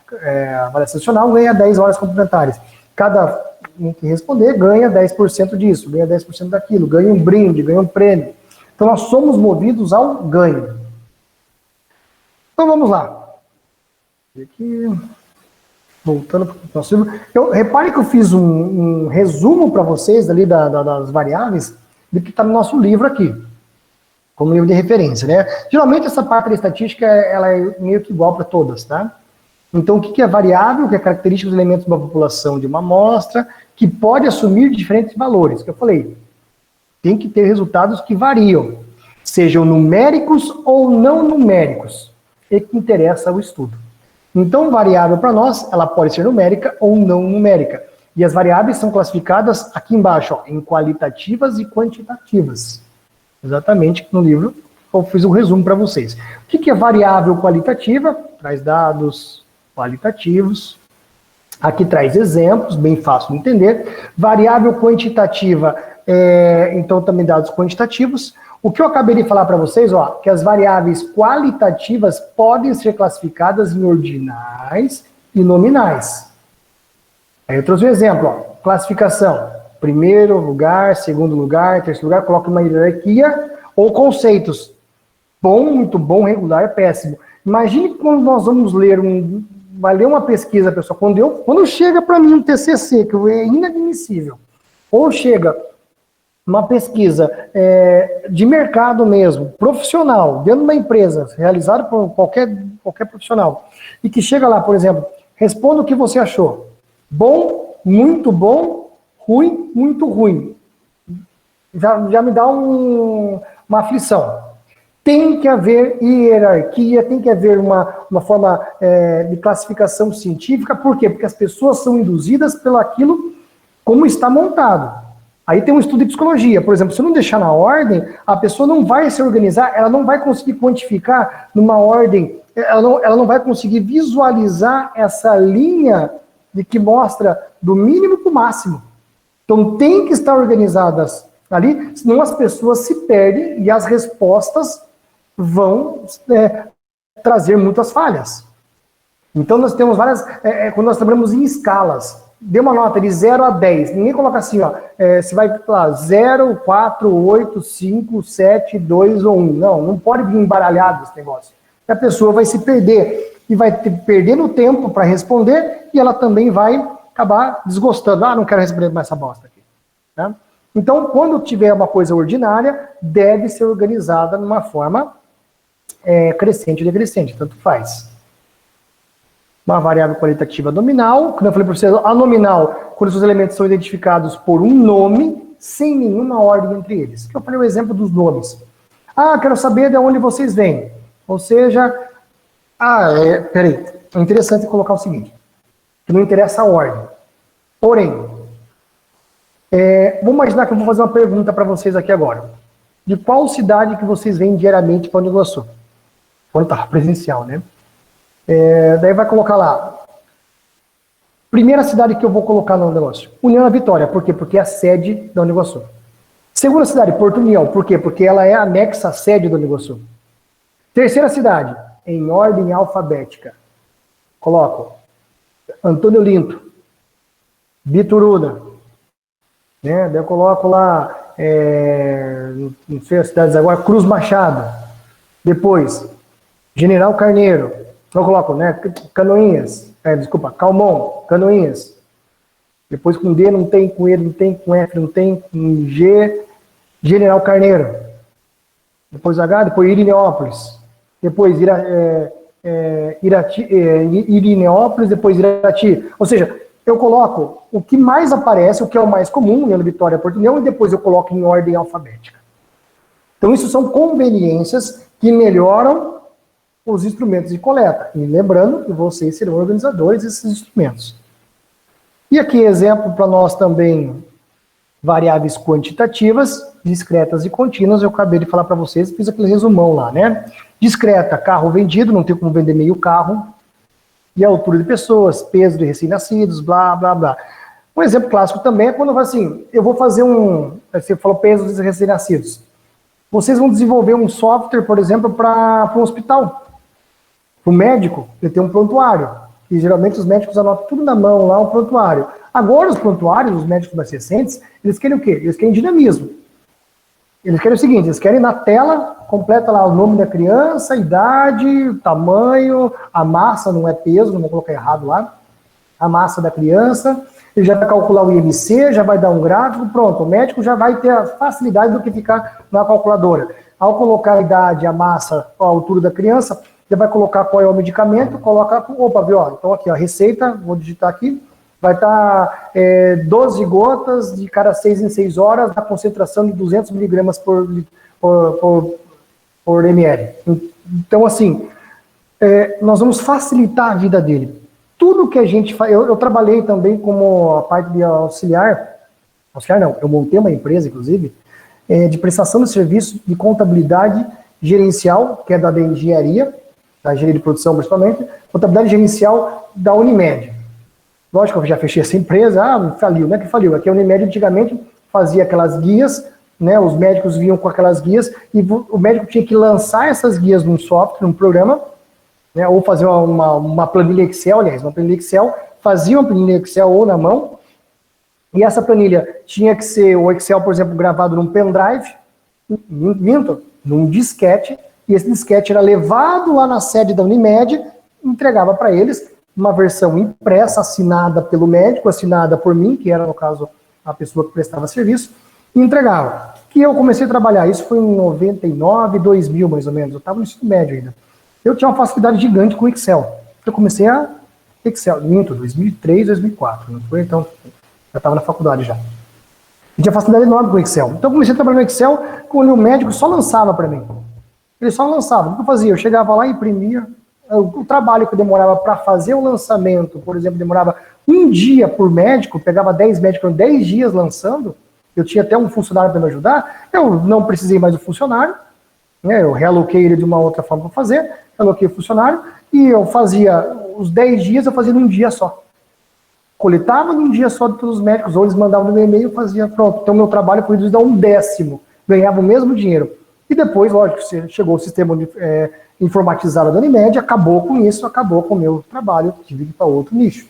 avaliação nacional, ganha 10 horas complementares. Cada um que responder ganha 10% disso, ganha 10% daquilo, ganha um brinde, ganha um prêmio. Então nós somos movidos ao ganho. Então vamos lá. Aqui, voltando para o nosso livro. Repare que eu fiz um resumo para vocês ali das variáveis do que está no nosso livro aqui, como livro de referência, né? Geralmente essa parte da estatística ela é meio que igual para todas, tá? Então o que é variável, que é característica dos elementos de uma população de uma amostra, que pode assumir diferentes valores, que eu falei, tem que ter resultados que variam, sejam numéricos ou não numéricos, e que interessa o estudo. Então, variável para nós, ela pode ser numérica ou não numérica. E as variáveis são classificadas aqui embaixo, em qualitativas e quantitativas. Exatamente no livro eu fiz um resumo para vocês. O que é variável qualitativa? Traz dados qualitativos. Aqui traz exemplos, bem fácil de entender. Variável quantitativa, então também dados quantitativos. O que eu acabei de falar para vocês, que as variáveis qualitativas podem ser classificadas em ordinais e nominais. Aí eu trouxe um exemplo, classificação. Primeiro lugar, segundo lugar, terceiro lugar, coloca uma hierarquia ou conceitos. Bom, muito bom, regular, péssimo. Imagine quando nós vamos vai ler uma pesquisa, pessoal, quando chega para mim um TCC, que é inadmissível, ou chega uma pesquisa de mercado mesmo, profissional, dentro de uma empresa, realizada por qualquer profissional, e que chega lá, por exemplo, responda o que você achou. Bom, muito ruim, muito ruim. Já me dá uma aflição. Tem que haver hierarquia, tem que haver uma forma de classificação científica. Por quê? Porque as pessoas são induzidas pelo aquilo como está montado. Aí tem um estudo de psicologia, por exemplo, se não deixar na ordem, a pessoa não vai se organizar, ela não vai conseguir quantificar numa ordem, ela não vai conseguir visualizar essa linha de que mostra do mínimo para o máximo. Então tem que estar organizadas ali, senão as pessoas se perdem e as respostas vão trazer muitas falhas. Então nós temos várias, quando nós trabalhamos em escalas, dê uma nota de 0 a 10. Ninguém coloca assim, você vai lá, 0, 4, 8, 5, 7, 2 ou 1. Não pode vir embaralhado esse negócio. A pessoa vai se perder e vai perder no tempo para responder e ela também vai acabar desgostando. Não quero responder mais essa bosta aqui. Tá? Então, quando tiver uma coisa ordinária, deve ser organizada numa forma crescente ou decrescente, tanto faz. Uma variável qualitativa nominal, como eu falei para vocês, a nominal, quando os elementos são identificados por um nome, sem nenhuma ordem entre eles. Eu falei o exemplo dos nomes. Ah, quero saber de onde vocês vêm. Ou seja, peraí, é interessante colocar o seguinte, que não interessa a ordem. Porém, vamos imaginar que eu vou fazer uma pergunta para vocês aqui agora. De qual cidade que vocês vêm diariamente para Nova Iguaçu? Quando estava presencial, né? Daí vai colocar lá. Primeira cidade que eu vou colocar no negócio. União da Vitória. Por quê? Porque é a sede da Uniguaçu. Segunda cidade, Porto União. Por quê? Porque ela é anexa à sede da Uniguaçu. Terceira cidade, em ordem alfabética. Coloco Antônio Linto, Bituruna. Né? Daí eu coloco lá, não sei as cidades agora, Cruz Machado. Depois, General Carneiro. Eu coloco, né? Canoinhas. Calmon, Canoinhas. Depois com D não tem, com E não tem, com F não tem, com G, General Carneiro. Depois H, depois Irineópolis. Depois Irineópolis, depois Irati. Ou seja, eu coloco o que mais aparece, o que é o mais comum, União da Vitória, Porto União, e depois eu coloco em ordem alfabética. Então isso são conveniências que melhoram os instrumentos de coleta. E lembrando que vocês serão organizadores desses instrumentos. E aqui exemplo para nós também, variáveis quantitativas, discretas e contínuas. Eu acabei de falar para vocês, fiz aquele resumão lá, né? Discreta, carro vendido, não tem como vender meio carro. E a altura de pessoas, peso de recém-nascidos, blá, blá, blá. Um exemplo clássico também é quando assim, eu vou fazer você falou peso de recém-nascidos. Vocês vão desenvolver um software, por exemplo, para um hospital. Para o médico, ele tem um prontuário. E geralmente os médicos anotam tudo na mão lá, um prontuário. Agora os prontuários, os médicos mais recentes, eles querem o quê? Eles querem dinamismo. Eles querem o seguinte, eles querem na tela, completa lá o nome da criança, a idade, o tamanho, a massa, não é peso, não vou colocar errado lá, a massa da criança, ele já vai calcular o IMC, já vai dar um gráfico, pronto, o médico já vai ter a facilidade do que ficar na calculadora. Ao colocar a idade, a massa, a altura da criança, ele vai colocar qual é o medicamento, coloca, opa, viu, ó, então aqui, ó, receita, vou digitar aqui, vai estar 12 gotas de cada 6 em 6 horas, na concentração de 200 miligramas por ml. Então, assim, nós vamos facilitar a vida dele. Tudo que a gente faz, eu trabalhei também como a parte de auxiliar não, eu montei uma empresa, inclusive, de prestação de serviço de contabilidade gerencial, que é da engenharia, da engenharia de produção principalmente, contabilidade gerencial da Unimed. Lógico que eu já fechei essa empresa, faliu, não é que faliu, aqui a Unimed antigamente fazia aquelas guias, né, os médicos vinham com aquelas guias, e o médico tinha que lançar essas guias num software, num programa, né, ou fazer uma planilha Excel, aliás, uma planilha Excel, fazia uma planilha Excel ou na mão, e essa planilha tinha que ser o Excel, por exemplo, gravado num pendrive, num disquete, e esse disquete era levado lá na sede da Unimed, entregava para eles uma versão impressa, assinada pelo médico, assinada por mim, que era, no caso, a pessoa que prestava serviço, e entregava. Que eu comecei a trabalhar, isso foi em 99, 2000, mais ou menos, eu estava no ensino médio ainda. Eu tinha uma facilidade gigante com Excel. Eu comecei a Excel, 2003, 2004, não foi? Então, já estava na faculdade já. E tinha facilidade enorme com Excel. Então, eu comecei a trabalhar no Excel, quando o médico só lançava para mim. Ele só lançava. O que eu fazia? Eu chegava lá e imprimia. O trabalho que eu demorava para fazer o lançamento, por exemplo, demorava um dia por médico, pegava 10 médicos, 10 dias lançando, eu tinha até um funcionário para me ajudar, eu não precisei mais do funcionário, né, eu realoquei ele de uma outra forma para fazer, realoquei o funcionário, e eu fazia os 10 dias, eu fazia num dia só. Coletava num dia só de todos os médicos, ou eles mandavam no meu e-mail, eu fazia, pronto. Então, meu trabalho foi reduzido a 1/10, ganhava o mesmo dinheiro. E depois, lógico, chegou o sistema informatizado da Unimed, acabou com isso, acabou com o meu trabalho, tive que ir para outro nicho.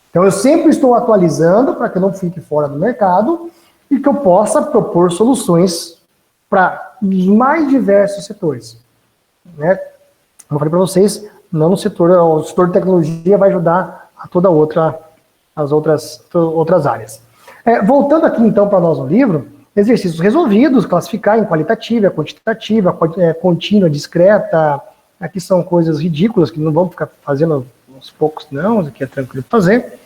Então, eu sempre estou atualizando para que eu não fique fora do mercado e que eu possa propor soluções para os mais diversos setores. Né? Como eu falei para vocês, não no setor, o setor de tecnologia vai ajudar a as outras áreas. Voltando aqui, então, para nós no livro, exercícios resolvidos, classificar em qualitativa, quantitativa, contínua, discreta. Aqui são coisas ridículas que não vamos ficar fazendo aos poucos, não, aqui é tranquilo de fazer.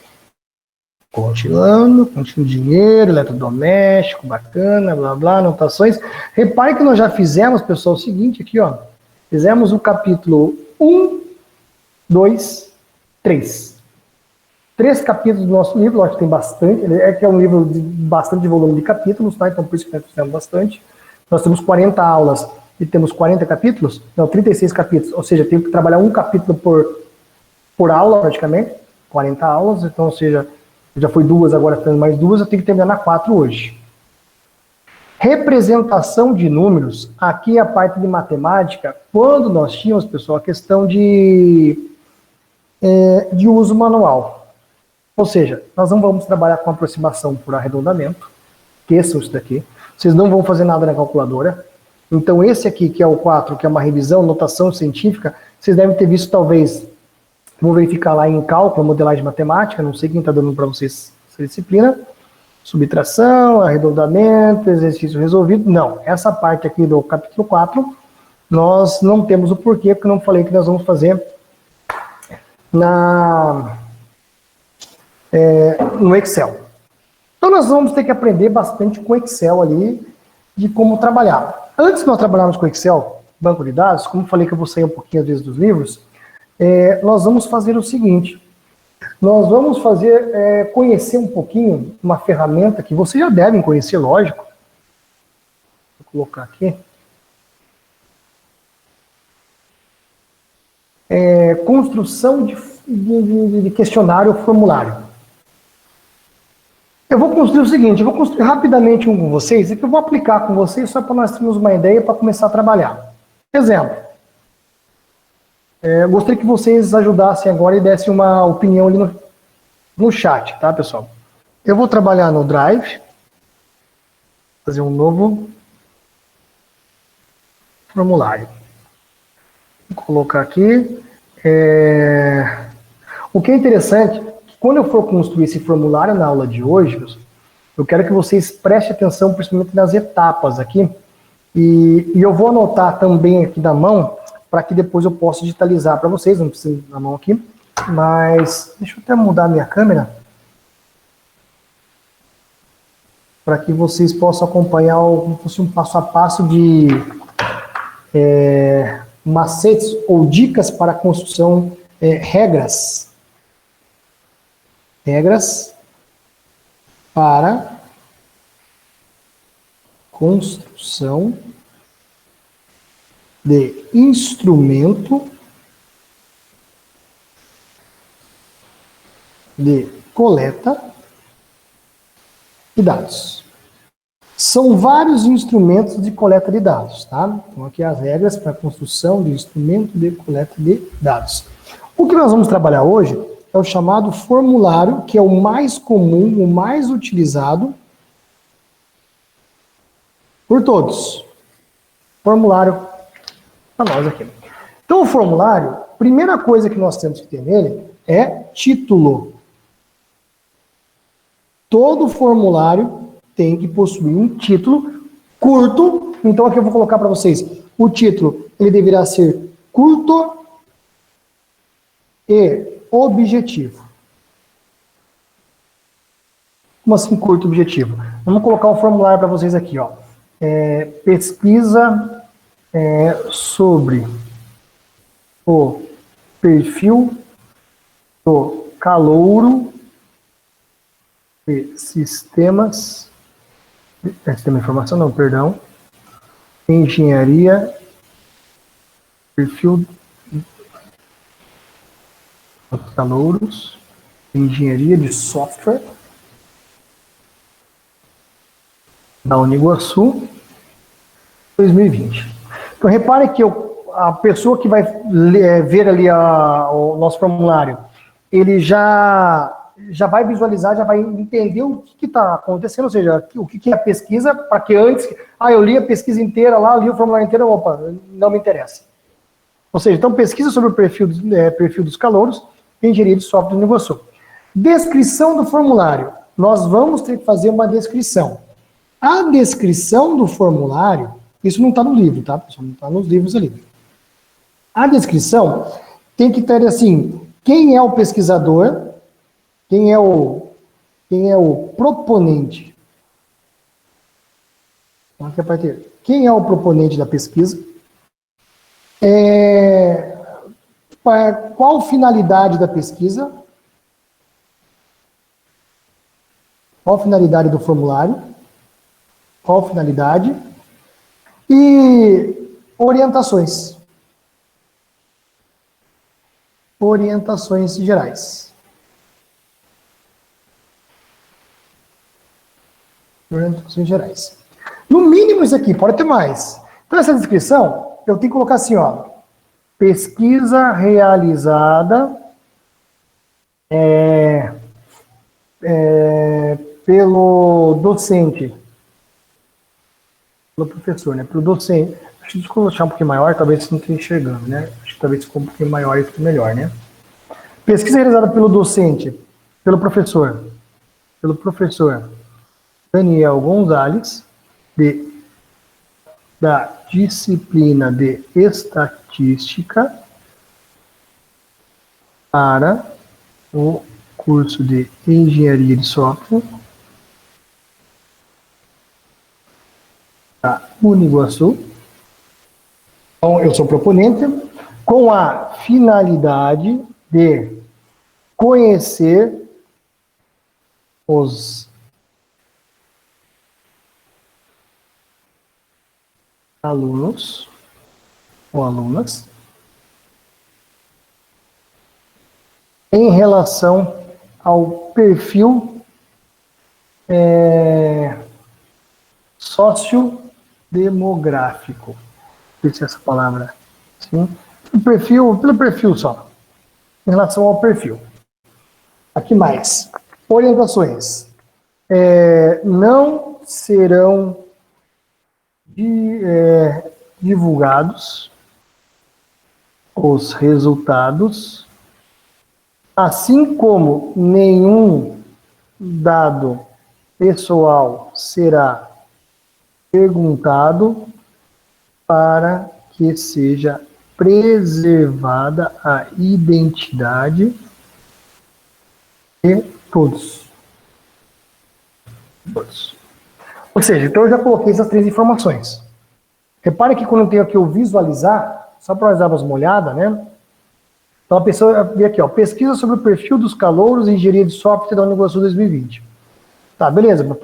Continuando, dinheiro, eletrodoméstico, bacana, blá blá, anotações. Repare que nós já fizemos, pessoal, o seguinte aqui, ó. Fizemos o capítulo 1, 2, 3. 3 capítulos do nosso livro, acho que tem bastante, que é um livro de bastante volume de capítulos, tá? Então por isso que nós fizemos bastante. Nós temos 40 aulas e temos 40 capítulos, não, 36 capítulos, ou seja, tenho que trabalhar um capítulo por aula, praticamente, 40 aulas, então, ou seja, já foi 2, agora tendo mais 2, eu tenho que terminar na 4 hoje. Representação de números, aqui é a parte de matemática, quando nós tínhamos, pessoal, a questão de uso manual. Ou seja, nós não vamos trabalhar com aproximação por arredondamento, esqueçam isso daqui, vocês não vão fazer nada na calculadora. Então esse aqui, que é o 4, que é uma revisão, notação científica, vocês devem ter visto talvez, vou verificar lá em cálculo, modelagem matemática, não sei quem está dando para vocês essa disciplina, subtração, arredondamento, exercício resolvido, não, essa parte aqui do capítulo 4, nós não temos o porquê, porque eu não falei que nós vamos fazer no Excel. Então nós vamos ter que aprender bastante com Excel ali, de como trabalhar. Antes de nós trabalharmos com Excel, banco de dados, como eu falei que eu vou sair um pouquinho às vezes dos livros, nós vamos fazer o seguinte, nós vamos conhecer um pouquinho uma ferramenta que vocês já devem conhecer, lógico. Vou colocar aqui. Construção de questionário ou formulário. Eu vou construir o seguinte, eu vou construir rapidamente um com vocês, e que eu vou aplicar com vocês só para nós termos uma ideia para começar a trabalhar. Exemplo. Eu gostaria que vocês ajudassem agora e dessem uma opinião ali no chat, tá, pessoal? Eu vou trabalhar no Drive, fazer um novo formulário. Vou colocar aqui. O que é interessante, quando eu for construir esse formulário na aula de hoje, pessoal, eu quero que vocês prestem atenção, principalmente nas etapas aqui, e eu vou anotar também aqui na mão, para que depois eu possa digitalizar para vocês, não precisa na mão aqui, mas deixa eu até mudar a minha câmera, para que vocês possam acompanhar como fosse um passo a passo de macetes ou dicas para a construção, regras para construção de instrumento de coleta de dados. São vários instrumentos de coleta de dados, tá? Então aqui as regras para a construção de instrumento de coleta de dados. O que nós vamos trabalhar hoje é o chamado formulário, que é o mais comum, o mais utilizado por todos. Formulário para nós aqui. Então o formulário, primeira coisa que nós temos que ter nele é título. Todo formulário tem que possuir um título curto. Então aqui eu vou colocar para vocês, o título ele deverá ser curto e objetivo. Como assim curto e objetivo? Vamos colocar um formulário para vocês aqui, ó. Pesquisa sobre o perfil do calouro de sistemas, sistema de informação, não, perdão, engenharia, perfil dos calouros, engenharia de software da Uniguaçu, 2020. Então, repare que a pessoa que vai ver ali o nosso formulário, ele já vai visualizar, já vai entender o que está acontecendo, ou seja, o que é a pesquisa, para que antes, eu li a pesquisa inteira lá, li o formulário inteiro, opa, não me interessa. Ou seja, então pesquisa sobre o perfil dos calouros, engenharia de software do Uniguaçu. Descrição do formulário. Nós vamos ter que fazer uma descrição. A descrição do formulário, isso não está no livro, tá, pessoal? Não está nos livros ali. A descrição tem que ter assim, quem é o pesquisador, quem é o Quem é o proponente? Aqui é a parte. Quem é o proponente da pesquisa? Qual finalidade da pesquisa? Qual a finalidade do formulário? Qual a finalidade? E orientações. Orientações gerais. Orientações gerais. No mínimo isso aqui, pode ter mais. Então essa descrição, eu tenho que colocar assim, ó. Pesquisa realizada pelo docente. Pelo professor, né? Pelo docente. Acho que deixa eu um pouquinho maior, talvez você não esteja enxergando, né? Acho que talvez ficou um pouquinho maior e fique melhor, né? Pesquisa realizada pelo docente, pelo professor Daniel Gonzalez, da disciplina de estatística para o curso de engenharia de software da Uniguaçu. Então, eu sou proponente com a finalidade de conhecer os alunos ou alunas em relação ao perfil sociodemográfico. Não sei se é essa palavra. Sim? Pelo perfil só. Em relação ao perfil. Aqui mais. Orientações. Não serão divulgados os resultados, assim como nenhum dado pessoal será perguntado para que seja preservada a identidade de todos. Ou seja, então eu já coloquei essas 3 informações. Repare que quando eu tenho aqui o visualizar, só para nós darmos uma olhada, né? Então a pessoa vê aqui, ó, pesquisa sobre o perfil dos calouros em engenharia de software da Uniguaçu 2020. Tá, beleza, mas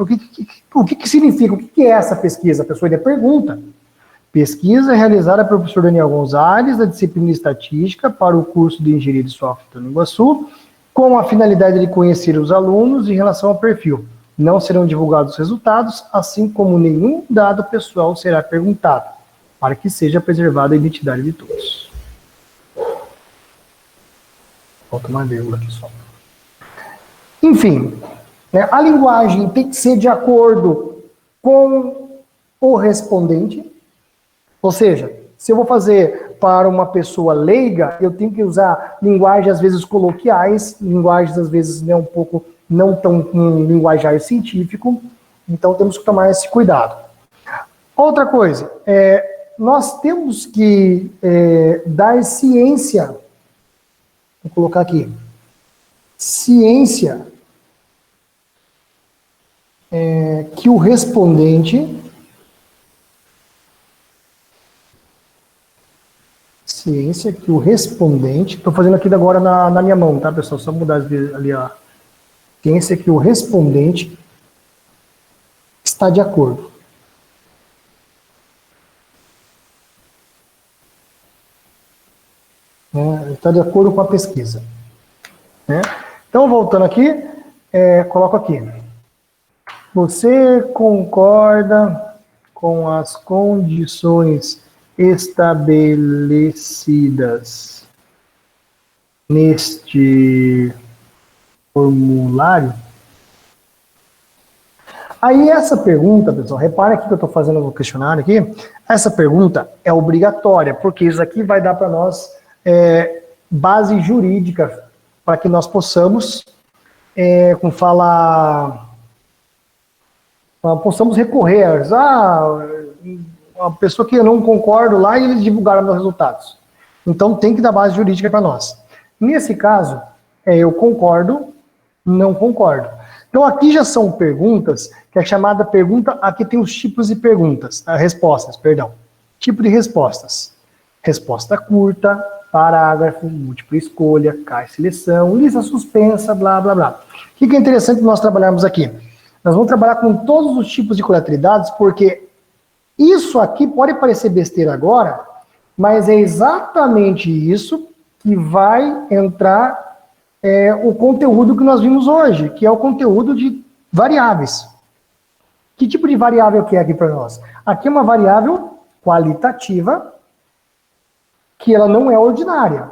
o que significa? O que é essa pesquisa? A pessoa ainda pergunta. Pesquisa realizada pelo professor Daniel Gonzalez, da disciplina de estatística, para o curso de engenharia de software da Uniguaçu, com a finalidade de conhecer os alunos em relação ao perfil. Não serão divulgados os resultados, assim como nenhum dado pessoal será perguntado, para que seja preservada a identidade de todos. Falta uma vírgula aqui só. Enfim, né, a linguagem tem que ser de acordo com o respondente. Ou seja, se eu vou fazer para uma pessoa leiga, eu tenho que usar linguagens às vezes coloquiais, linguagens às vezes um pouco não tão com linguajar científico, então temos que tomar esse cuidado. Outra coisa, nós temos que dar ciência, vou colocar aqui, ciência que o respondente, estou fazendo aqui agora na minha mão, tá pessoal, só mudar ali a ciência que o respondente está de acordo. Está de acordo com a pesquisa. Então, voltando aqui, coloco aqui. Você concorda com as condições estabelecidas neste formulário? Aí essa pergunta, pessoal, repara aqui que eu estou fazendo o questionário aqui, essa pergunta é obrigatória, porque isso aqui vai dar para nós base jurídica para que nós possamos, possamos recorrer uma pessoa que eu não concordo lá e eles divulgaram meus resultados. Então tem que dar base jurídica para nós. Nesse caso, eu concordo, não concordo. Então aqui já são perguntas, que é chamada pergunta, aqui tem os tipos de perguntas, respostas, perdão. Tipo de respostas. Resposta curta, parágrafo, múltipla escolha, caixa seleção, lista suspensa, blá, blá, blá. O que é interessante nós trabalharmos aqui? Nós vamos trabalhar com todos os tipos de colateralidades, porque isso aqui pode parecer besteira agora, mas é exatamente isso que vai entrar o conteúdo que nós vimos hoje, que é o conteúdo de variáveis. Que tipo de variável que é aqui para nós? Aqui é uma variável qualitativa, que ela não é ordinária,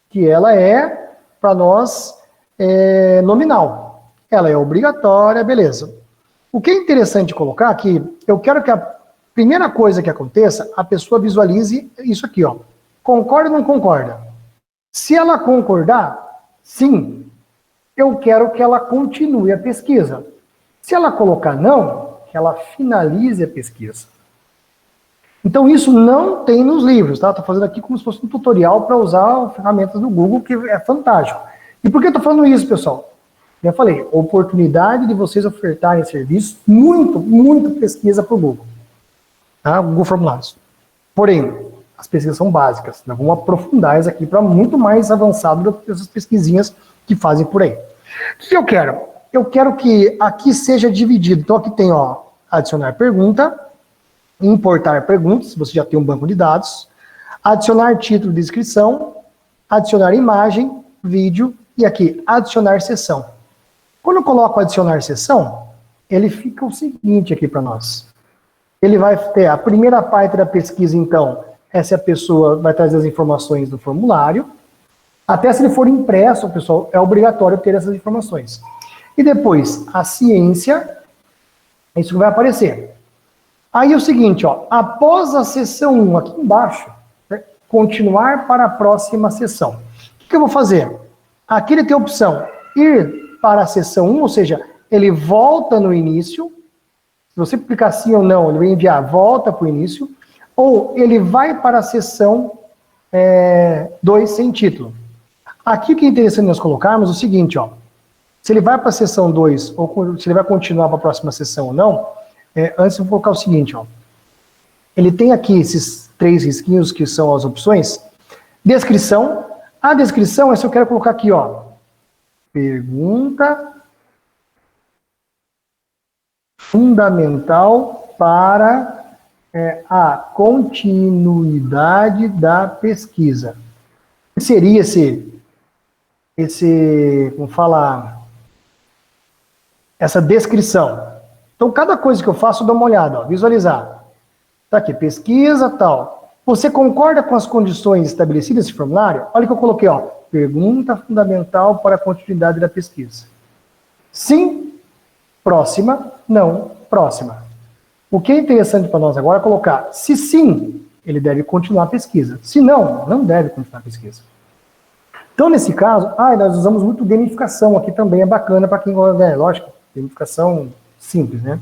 que ela é, para nós, nominal. Ela é obrigatória, beleza. O que é interessante colocar aqui, eu quero que a primeira coisa que aconteça, a pessoa visualize isso aqui, ó. Concorda ou não concorda? Se ela concordar, sim, eu quero que ela continue a pesquisa. Se ela colocar não, que ela finalize a pesquisa. Então isso não tem nos livros, tá? Estou fazendo aqui como se fosse um tutorial para usar ferramentas do Google, que é fantástico. E por que eu estou falando isso, pessoal? Já falei, oportunidade de vocês ofertarem serviços, muito pesquisa para o Google. Tá? Google Formulários. Porém, as pesquisas são básicas. Nós vamos aprofundar isso aqui para muito mais avançado do que essas pesquisinhas que fazem por aí. O que eu quero? Eu quero que aqui seja dividido. Então aqui tem, ó, adicionar pergunta, importar perguntas, se você já tem um banco de dados, adicionar título de inscrição, adicionar imagem, vídeo e aqui, adicionar sessão. Quando eu coloco adicionar sessão, ele fica o seguinte aqui para nós. Ele vai ter a primeira parte da pesquisa, então, se a pessoa vai trazer as informações do formulário. Até se ele for impresso, pessoal, é obrigatório ter essas informações. E depois, a ciência, isso que vai aparecer. Aí é o seguinte, ó, após a sessão 1, aqui embaixo, continuar para a próxima sessão. O que eu vou fazer? Aqui ele tem a opção ir para a sessão 1, ou seja, ele volta no início. Se você clicar sim ou não, ele vai enviar volta para o início. Ou ele vai para a sessão 2 sem título. Aqui o que é interessante nós colocarmos é o seguinte, ó. Se ele vai para a sessão 2 ou se ele vai continuar para a próxima sessão ou não, antes eu vou colocar o seguinte, ó. Ele tem aqui esses 3 risquinhos que são as opções. Descrição. A descrição é se eu quero colocar aqui, ó. Pergunta fundamental para a continuidade da pesquisa. O que seria como falar, essa descrição? Então, cada coisa que eu faço, eu dou uma olhada, ó, visualizar. Tá aqui, pesquisa, tal. Você concorda com as condições estabelecidas nesse formulário? Olha o que eu coloquei, ó. Pergunta fundamental para a continuidade da pesquisa. Sim, próxima, não, próxima. O que é interessante para nós agora é colocar, se sim, ele deve continuar a pesquisa. Se não, não deve continuar a pesquisa. Então, nesse caso, nós usamos muito gamificação aqui também, é bacana para quem gosta, lógico, gamificação simples, né?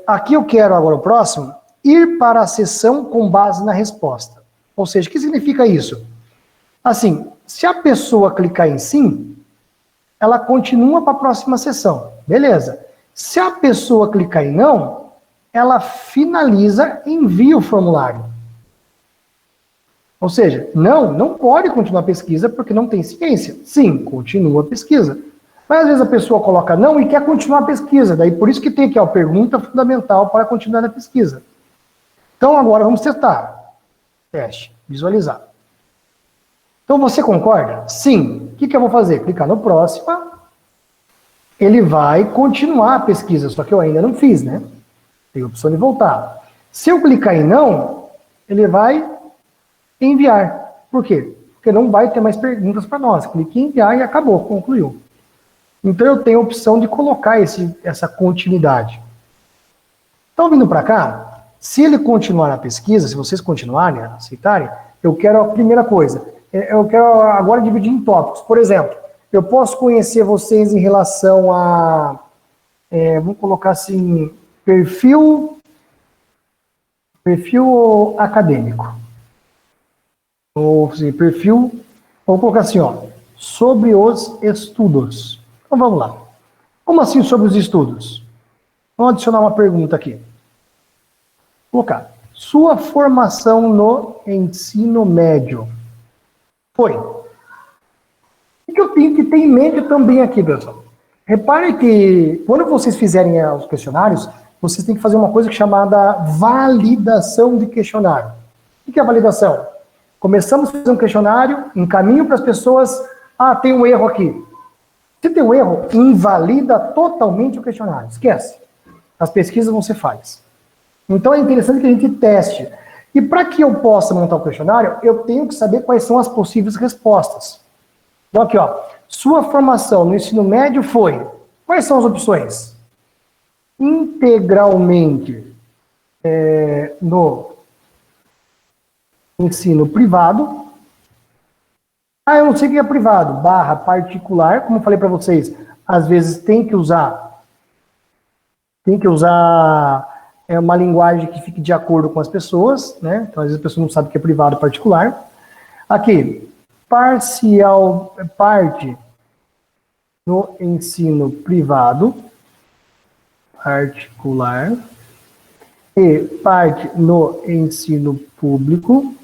Aqui eu quero agora o próximo, ir para a sessão com base na resposta. Ou seja, o que significa isso? Assim, se a pessoa clicar em sim, ela continua para a próxima sessão. Beleza. Se a pessoa clicar em não, ela finaliza e envia o formulário. Ou seja, não pode continuar a pesquisa porque não tem ciência. Sim, continua a pesquisa. Mas às vezes a pessoa coloca não e quer continuar a pesquisa. Daí por isso que tem aqui, ó, pergunta fundamental para continuar a pesquisa. Então agora vamos testar. Teste, visualizar. Então você concorda? Sim. O que eu vou fazer? Clicar no próximo. Ele vai continuar a pesquisa, só que eu ainda não fiz, né? Tem a opção de voltar. Se eu clicar em não, ele vai enviar. Por quê? Porque não vai ter mais perguntas para nós. Clique em enviar e acabou, concluiu. Então eu tenho a opção de colocar essa continuidade. Então, vindo para cá, se ele continuar a pesquisa, se vocês continuarem, aceitarem, eu quero a primeira coisa. Eu quero agora dividir em tópicos. Por exemplo, eu posso conhecer vocês em relação a, vamos colocar assim, perfil acadêmico. Ou assim, vamos colocar assim, ó, sobre os estudos. Então vamos lá. Como assim sobre os estudos? Vamos adicionar uma pergunta aqui. Vou colocar. Sua formação no ensino médio foi? O que eu tenho que ter em mente também aqui, pessoal? Repare que quando vocês fizerem os questionários, vocês têm que fazer uma coisa chamada validação de questionário. O que é a validação? Começamos a fazer um questionário, encaminho para as pessoas, tem um erro aqui. Se tem um erro, invalida totalmente o questionário. Esquece. As pesquisas vão ser falhas. Então é interessante que a gente teste. E para que eu possa montar o questionário, eu tenho que saber quais são as possíveis respostas. Então aqui, ó. Sua formação no ensino médio foi... Quais são as opções? Integralmente no ensino privado. Eu não sei o que é privado. Barra particular. Como eu falei para vocês, às vezes tem que usar uma linguagem que fique de acordo com as pessoas, né? Então, às vezes a pessoa não sabe o que é privado e particular. Aqui, parte no ensino privado, particular, e parte no ensino público,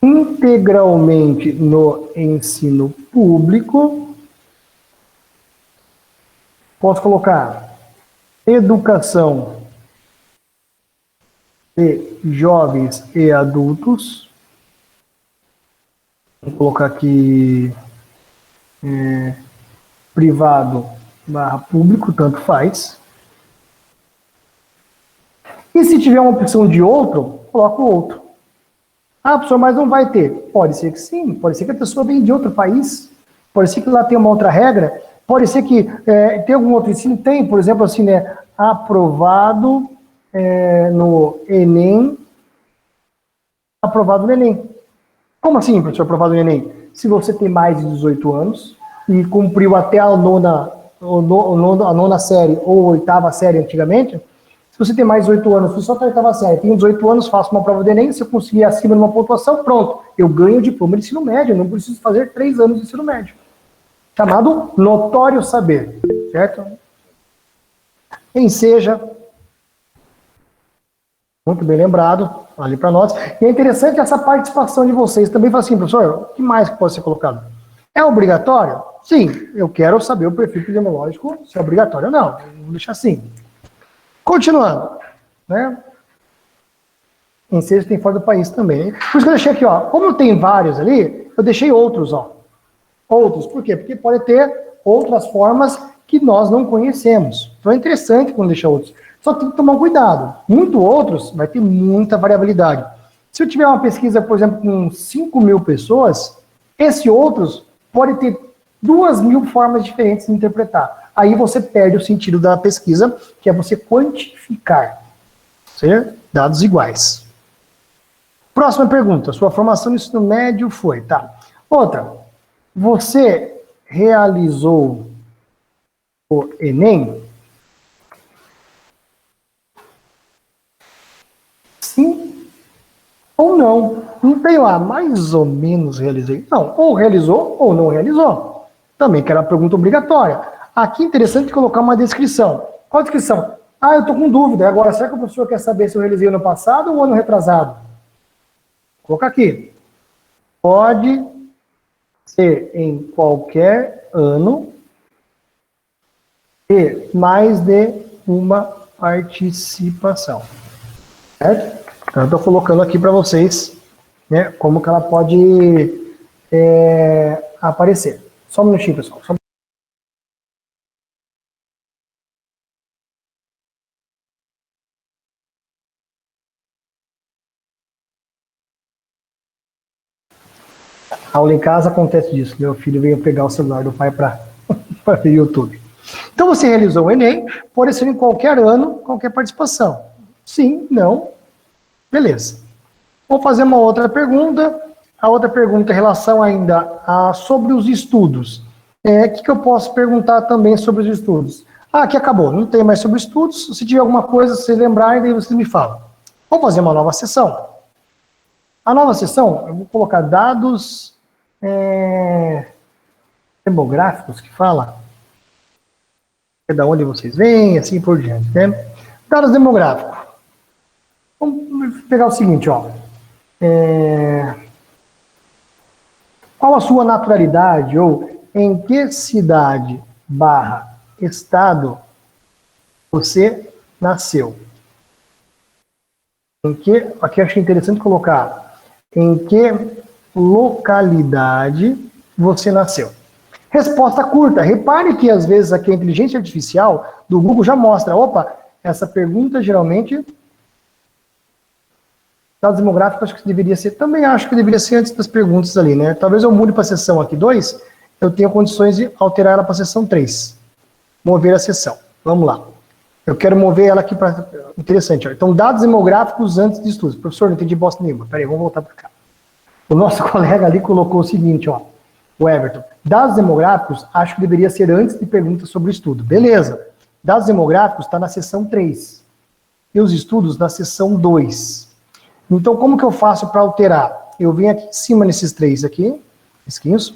integralmente no ensino público. Posso colocar educação de jovens e adultos. Vou colocar aqui privado barra público, tanto faz. E se tiver uma opção de outro, coloco outro. Professor, mas não vai ter. Pode ser que sim, pode ser que a pessoa venha de outro país, pode ser que lá tenha uma outra regra, pode ser que tem algum outro ensino, tem, por exemplo, assim, né, aprovado no Enem, aprovado no Enem. Como assim, professor, aprovado no Enem? Se você tem mais de 18 anos e cumpriu até a nona série ou oitava série antigamente, se você tem mais de 18 anos, fui só para a oitava série, tenho 18 anos, faço uma prova do Enem, se eu conseguir acima de uma pontuação, pronto, eu ganho o diploma de ensino médio, eu não preciso fazer 3 anos de ensino médio. Chamado notório saber, certo? Enseja, muito bem lembrado, ali para nós. E é interessante essa participação de vocês. Também fala assim, professor, o que mais que pode ser colocado? É obrigatório? Sim, eu quero saber o perfil epidemiológico, se é obrigatório ou não. Vamos deixar assim. Continuando, né? Enseja tem fora do país também. Por isso que eu deixei aqui, ó. Como tem vários ali, eu deixei outros, ó. Outros, por quê? Porque pode ter outras formas que nós não conhecemos. Então é interessante quando deixa outros. Só que tem que tomar cuidado. Muito outros vai ter muita variabilidade. Se eu tiver uma pesquisa, por exemplo, com 5.000 pessoas, esse outros pode ter 2.000 formas diferentes de interpretar. Aí você perde o sentido da pesquisa, que é você quantificar. Ser dados iguais. Próxima pergunta. Sua formação no ensino médio foi, tá? Outra. Você realizou o Enem? Sim ou não? Não tem lá, mais ou menos realizei. Não, ou realizou ou não realizou. Também que era a pergunta obrigatória. Aqui é interessante colocar uma descrição. Qual a descrição? Eu estou com dúvida. Agora, será que o professor quer saber se eu realizei ano passado ou ano retrasado? Vou colocar aqui. Pode ser em qualquer ano e mais de uma participação. Certo? Então, eu estou colocando aqui para vocês, né, como que ela pode aparecer. Só um minutinho, pessoal. A aula em casa acontece disso. Meu filho veio pegar o celular do pai para o YouTube. Então você realizou o Enem, pode ser em qualquer ano, qualquer participação. Sim, não, beleza. Vou fazer uma outra pergunta. A outra pergunta em relação ainda sobre os estudos. O que eu posso perguntar também sobre os estudos? Aqui acabou, não tem mais sobre estudos. Se tiver alguma coisa, se lembrarem, daí vocês me falam. Vamos fazer uma nova sessão. A nova sessão, eu vou colocar dados demográficos que fala, é da onde vocês vêm, assim por diante, né? Dados demográficos. Vamos pegar o seguinte, ó. Qual a sua naturalidade ou em que cidade barra estado você nasceu? Aqui eu achei interessante colocar em que localidade você nasceu. Resposta curta. Repare que às vezes aqui a inteligência artificial do Google já mostra, opa, essa pergunta geralmente, dados demográficos, acho que deveria ser, também acho que deveria ser antes das perguntas ali, né? Talvez eu mude para a seção aqui 2, eu tenho condições de alterar ela para a seção 3. Mover a seção. Vamos lá. Eu quero mover ela aqui para... Interessante, ó. Então, dados demográficos antes de estudos. Professor, não entendi bosta nenhuma. Peraí, vamos voltar para cá. O nosso colega ali colocou o seguinte, ó. O Everton. Dados demográficos, acho que deveria ser antes de perguntas sobre o estudo. Beleza. Dados demográficos está na seção 3. E os estudos na seção 2. Então, como que eu faço para alterar? Eu venho aqui em cima nesses 3 aqui. Esquinhos.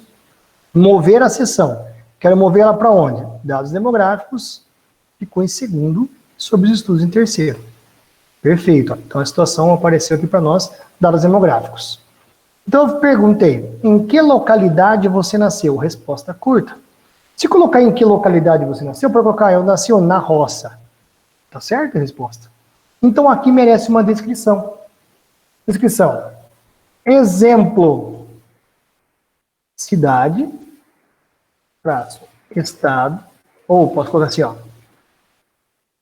Mover a seção. Quero mover ela para onde? Dados demográficos. Ficou em segundo, sobre os estudos em terceiro. Perfeito. Então a situação apareceu aqui para nós, dados demográficos. Então eu perguntei, em que localidade você nasceu? Resposta curta. Se colocar em que localidade você nasceu, para colocar, eu nasci na roça. Tá certo a resposta? Então aqui merece uma descrição. Descrição. Exemplo. Cidade, traço, estado, ou posso colocar assim, ó.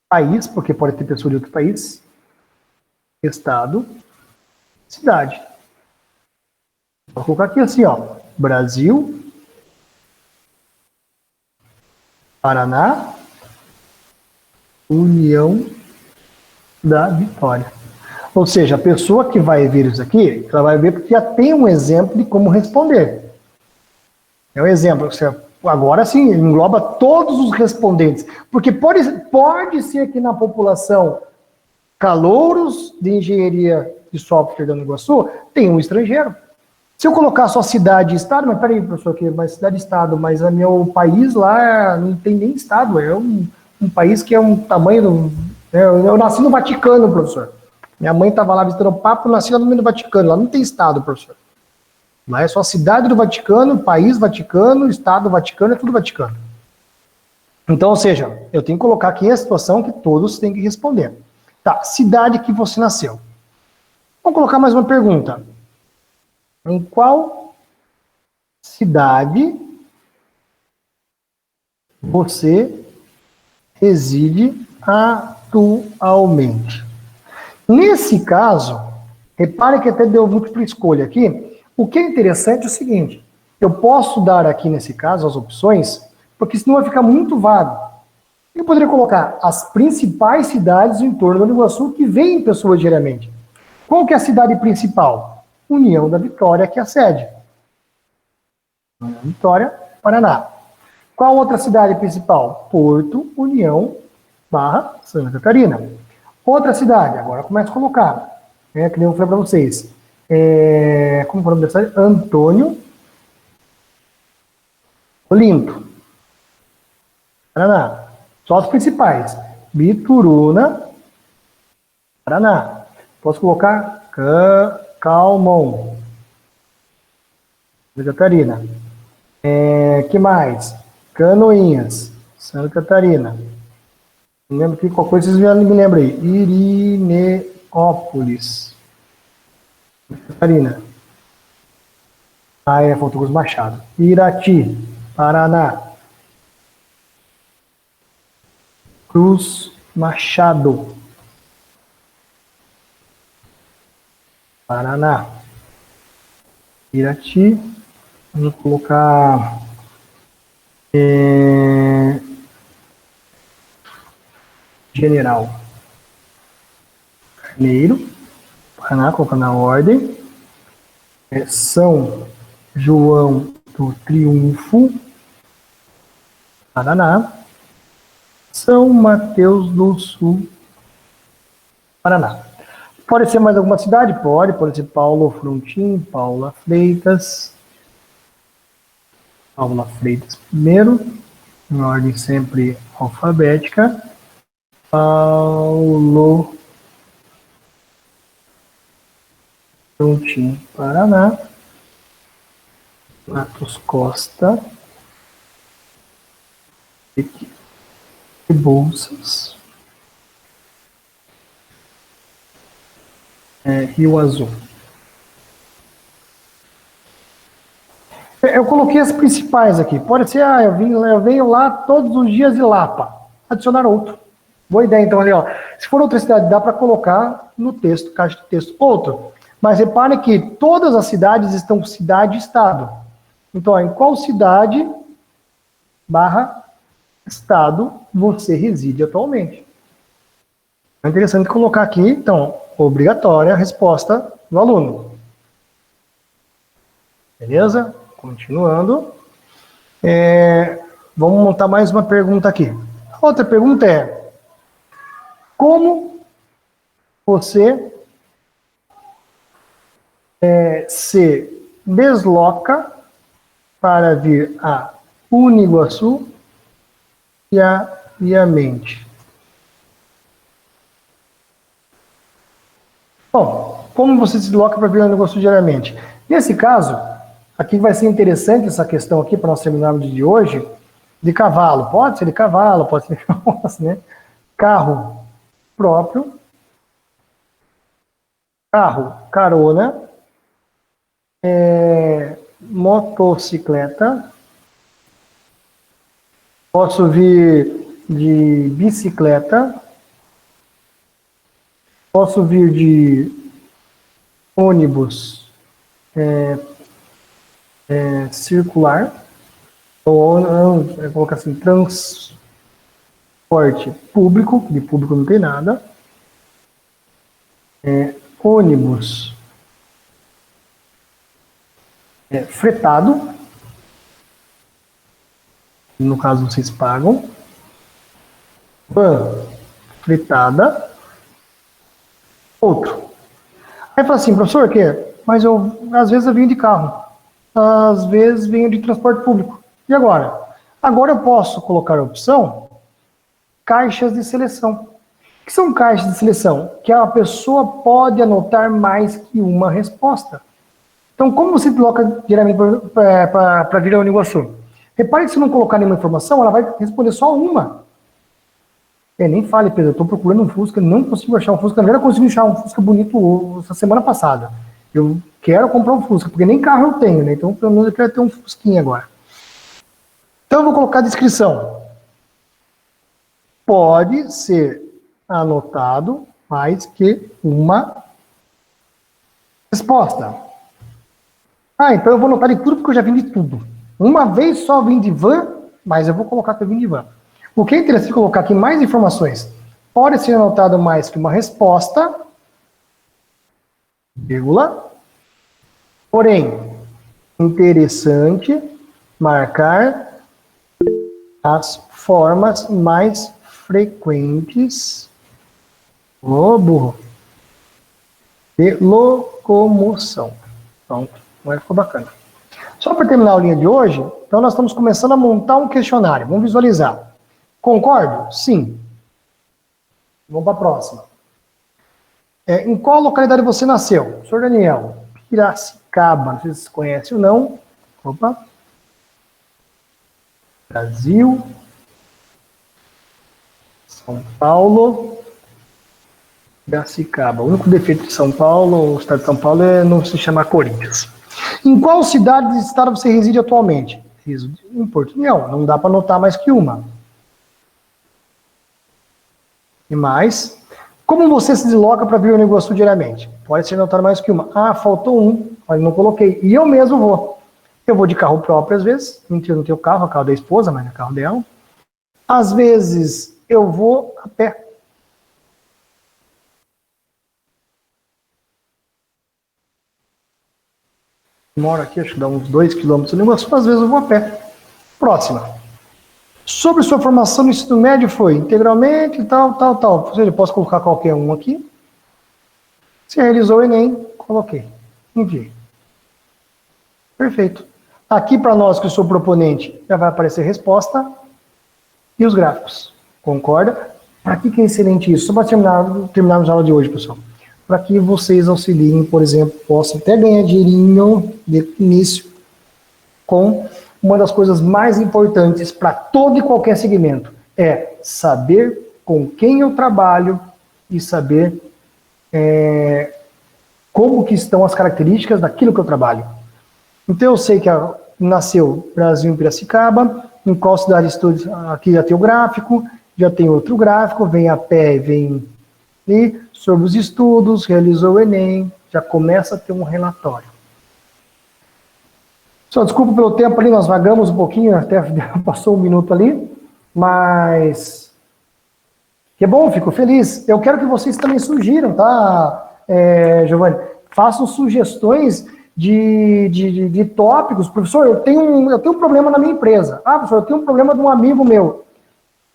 País, porque pode ter pessoa de outro país. Estado. Cidade. Vou colocar aqui assim, ó. Brasil. Paraná. União da Vitória. Ou seja, a pessoa que vai ver isso aqui, ela vai ver porque já tem um exemplo de como responder. É um exemplo. Agora sim, engloba todos os respondentes. Porque pode ser que na população calouros de engenharia de software da Iguaçu tem um estrangeiro. Se eu colocar só cidade e estado, mas peraí, professor, aqui, mas cidade e estado, mas o meu país lá não tem nem estado, é um país que é um tamanho do... Eu nasci no Vaticano, professor. Minha mãe estava lá visitando o Papa, eu nasci lá no meio do Vaticano, lá não tem estado, professor. Lá é só cidade do Vaticano, país Vaticano, estado Vaticano, é tudo Vaticano. Então, ou seja, eu tenho que colocar aqui a situação que todos têm que responder. Tá, cidade que você nasceu. Vamos colocar mais uma pergunta. Em qual cidade você reside atualmente? Nesse caso, repare que até deu múltipla escolha aqui. O que é interessante é o seguinte, eu posso dar aqui nesse caso as opções, porque senão vai ficar muito vago. Eu poderia colocar as principais cidades em torno do Iguaçu que vêm pessoas diariamente. Qual que é a cidade principal? União da Vitória, que é a sede. União da Vitória, Paraná. Qual outra cidade principal? Porto, União, barra, Santa Catarina. Outra cidade, agora começo a colocar, que nem eu falei para vocês. Como é o nome da cidade? Antônio Olinto, Paraná. Só os principais. Bituruna, Paraná. Posso colocar Calmon, Santa Catarina. Que mais? Canoinhas, Santa Catarina. Não lembro que qualquer coisa vocês já me lembram aí. Irineópolis, Santa Catarina. Faltou os Machado. Irati, Paraná. Cruz Machado, Paraná. Irati. Vamos colocar General Carneiro, Paraná, colocando na ordem. São João do Triunfo, Paraná. São Mateus do Sul, Paraná. Pode ser mais alguma cidade? Pode ser Paulo Frontin, Paula Freitas, Paula Freitas primeiro, em ordem sempre alfabética. Paulo Prontinho, Paraná. Matos Costa. Rebouças. Rio Azul. Eu coloquei as principais aqui. Pode ser, eu venho lá todos os dias de Lapa. Adicionar outro. Boa ideia, então, ali, ó. Se for outra cidade, dá para colocar no texto, caixa de texto, outro. Mas repare que todas as cidades estão cidade e estado. Então, ó, em qual cidade / estado você reside atualmente? É interessante colocar aqui, então, obrigatória a resposta do aluno. Beleza? Continuando. Vamos montar mais uma pergunta aqui. A outra pergunta é: como você se desloca para vir a Uniguaçu diariamente? Bom, como você se desloca para vir a Uniguaçu diariamente? Nesse caso, aqui vai ser interessante essa questão aqui para nós terminarmos de hoje, de cavalo. Pode ser de cavalo, pode ser de carroça, né? Carro próprio, carro carona, motocicleta, posso vir de bicicleta, posso vir de ônibus circular, ou colocar assim, transporte público, de público não tem nada, ônibus fretado, no caso vocês pagam, van fretada, outro. Aí fala assim, professor, mas às vezes eu venho de carro, às vezes venho de transporte público. E agora? Agora eu posso colocar a opção caixas de seleção. O que são caixas de seleção? Que a pessoa pode anotar mais que uma resposta. Então, como você coloca diretamente para vir a Uniguaçu? Repare que se não colocar nenhuma informação, ela vai responder só uma. Nem fale, Pedro, eu estou procurando um Fusca, não consigo achar um Fusca. Na verdade, eu consegui achar um Fusca bonito essa semana passada. Eu quero comprar um Fusca, porque nem carro eu tenho, né? Então, pelo menos eu quero ter um Fusquinha agora. Então, eu vou colocar a descrição. Pode ser anotado mais que uma resposta. Então eu vou anotar de tudo porque eu já vim de tudo. Uma vez só vim de van, mas eu vou colocar que eu vim de van. O que é interessante colocar aqui mais informações. Pode ser anotado mais que uma resposta, vírgula. Porém, interessante marcar as formas mais frequentes de locomoção. Pronto, agora ficou bacana. Só para terminar a aulinha de hoje, então nós estamos começando a montar um questionário. Vamos visualizar. Concordo? Sim. Vamos para a próxima. Em qual localidade você nasceu? Senhor Daniel, Piracicaba. Não sei se vocês conhecem ou não. Opa. Brasil. São Paulo. Piracicaba. O único defeito de São Paulo, o estado de São Paulo, é não se chamar Corinthians. Em qual cidade do estado você reside atualmente? Resido em Porto União. Não dá para anotar mais que uma. E mais. Como você se desloca para vir ao Uniguaçu diariamente? Pode ser anotado mais que uma. Faltou um, mas não coloquei. E eu mesmo vou. Eu vou de carro próprio às vezes. Mentira, não tenho carro, é o carro da esposa, mas é o carro dela. Às vezes eu vou a pé. Moro aqui, acho que dá uns 2 quilômetros do Uniguaçu, às vezes eu vou a pé. Próxima. Sobre sua formação no ensino médio foi integralmente, tal. Ou seja, eu posso colocar qualquer um aqui. Se realizou o Enem, coloquei. Enviei. Perfeito. Aqui para nós que eu sou proponente, já vai aparecer resposta e os gráficos. Concorda? Para que é excelente isso? Só para terminarmos a aula de hoje, pessoal. Para que vocês auxiliem, por exemplo, possam até ganhar dinheirinho de início com uma das coisas mais importantes para todo e qualquer segmento. É saber com quem eu trabalho e saber como que estão as características daquilo que eu trabalho. Então eu sei que nasceu Brasil em Piracicaba, em qual cidade estudo, aqui já tem o gráfico, já tem outro gráfico, vem a pé, vem ali, sobre os estudos, realizou o Enem, já começa a ter um relatório. Só desculpa pelo tempo ali, nós vagamos um pouquinho, até passou um minuto ali, mas que é bom, fico feliz. Eu quero que vocês também sugiram, tá, Giovanni? Façam sugestões de tópicos. Professor, eu tenho um problema na minha empresa. Ah, professor, eu tenho um problema de um amigo meu.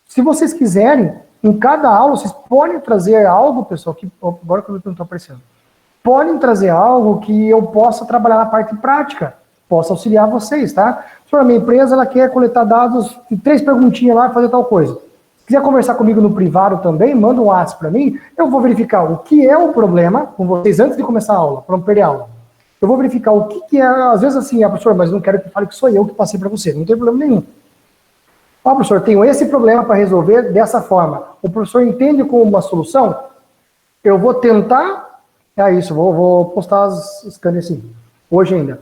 Se vocês quiserem, em cada aula, vocês podem trazer algo, pessoal, que agora que eu não estou aparecendo, podem trazer algo que eu possa trabalhar na parte prática, possa auxiliar vocês, tá? Professor, a minha empresa, ela quer coletar dados, 3 perguntinhas lá, fazer tal coisa. Se quiser conversar comigo no privado também, manda um WhatsApp para mim, eu vou verificar o que é o problema com vocês antes de começar a aula, para não perder a aula. Eu vou verificar o que é, às vezes assim, professor, mas não quero que fale que sou eu que passei para você, não tem problema nenhum. Professor, tenho esse problema para resolver dessa forma. O professor entende como uma solução? Eu vou tentar, vou postar as scanners assim, hoje ainda.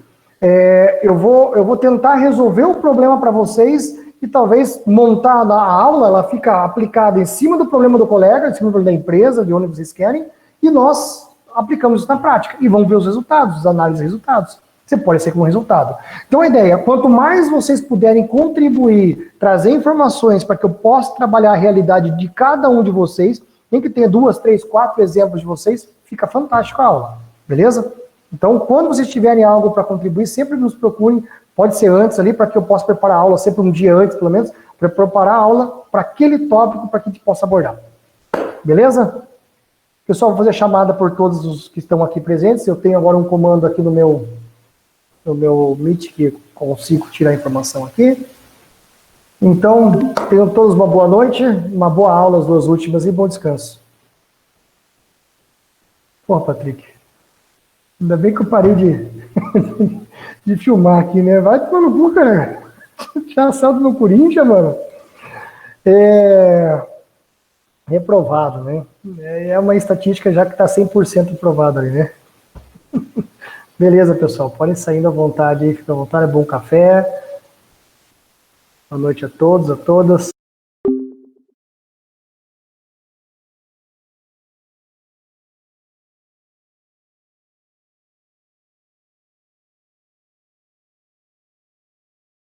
Eu vou tentar resolver o problema para vocês e talvez montar a aula, ela fica aplicada em cima do problema do colega, em cima do problema da empresa, de onde vocês querem, e nós aplicamos isso na prática e vamos ver os resultados, as análises de resultados. Você pode ser como resultado. Então a ideia, quanto mais vocês puderem contribuir, trazer informações para que eu possa trabalhar a realidade de cada um de vocês, tem que ter 2, 3, 4 exemplos de vocês, fica fantástico a aula, beleza? Então quando vocês tiverem algo para contribuir, sempre nos procurem, pode ser antes ali, para que eu possa preparar a aula, sempre um dia antes, pelo menos, para preparar a aula para aquele tópico para que a gente possa abordar. Beleza? Pessoal, vou fazer chamada por todos os que estão aqui presentes, eu tenho agora um comando aqui no meu Meet, que consigo tirar a informação aqui. Então, tenham todos uma boa noite, uma boa aula, as 2 últimas, e bom descanso. Pô, Patrick, ainda bem que eu parei de filmar aqui, né? Vai tomar no cu, cara. Já saiu do meu Corinthians, mano. Reprovado, né? É uma estatística já que está 100% provada ali, né? Beleza, pessoal, podem sair à vontade aí, fica à vontade, é bom café. Boa noite a todos, a todas.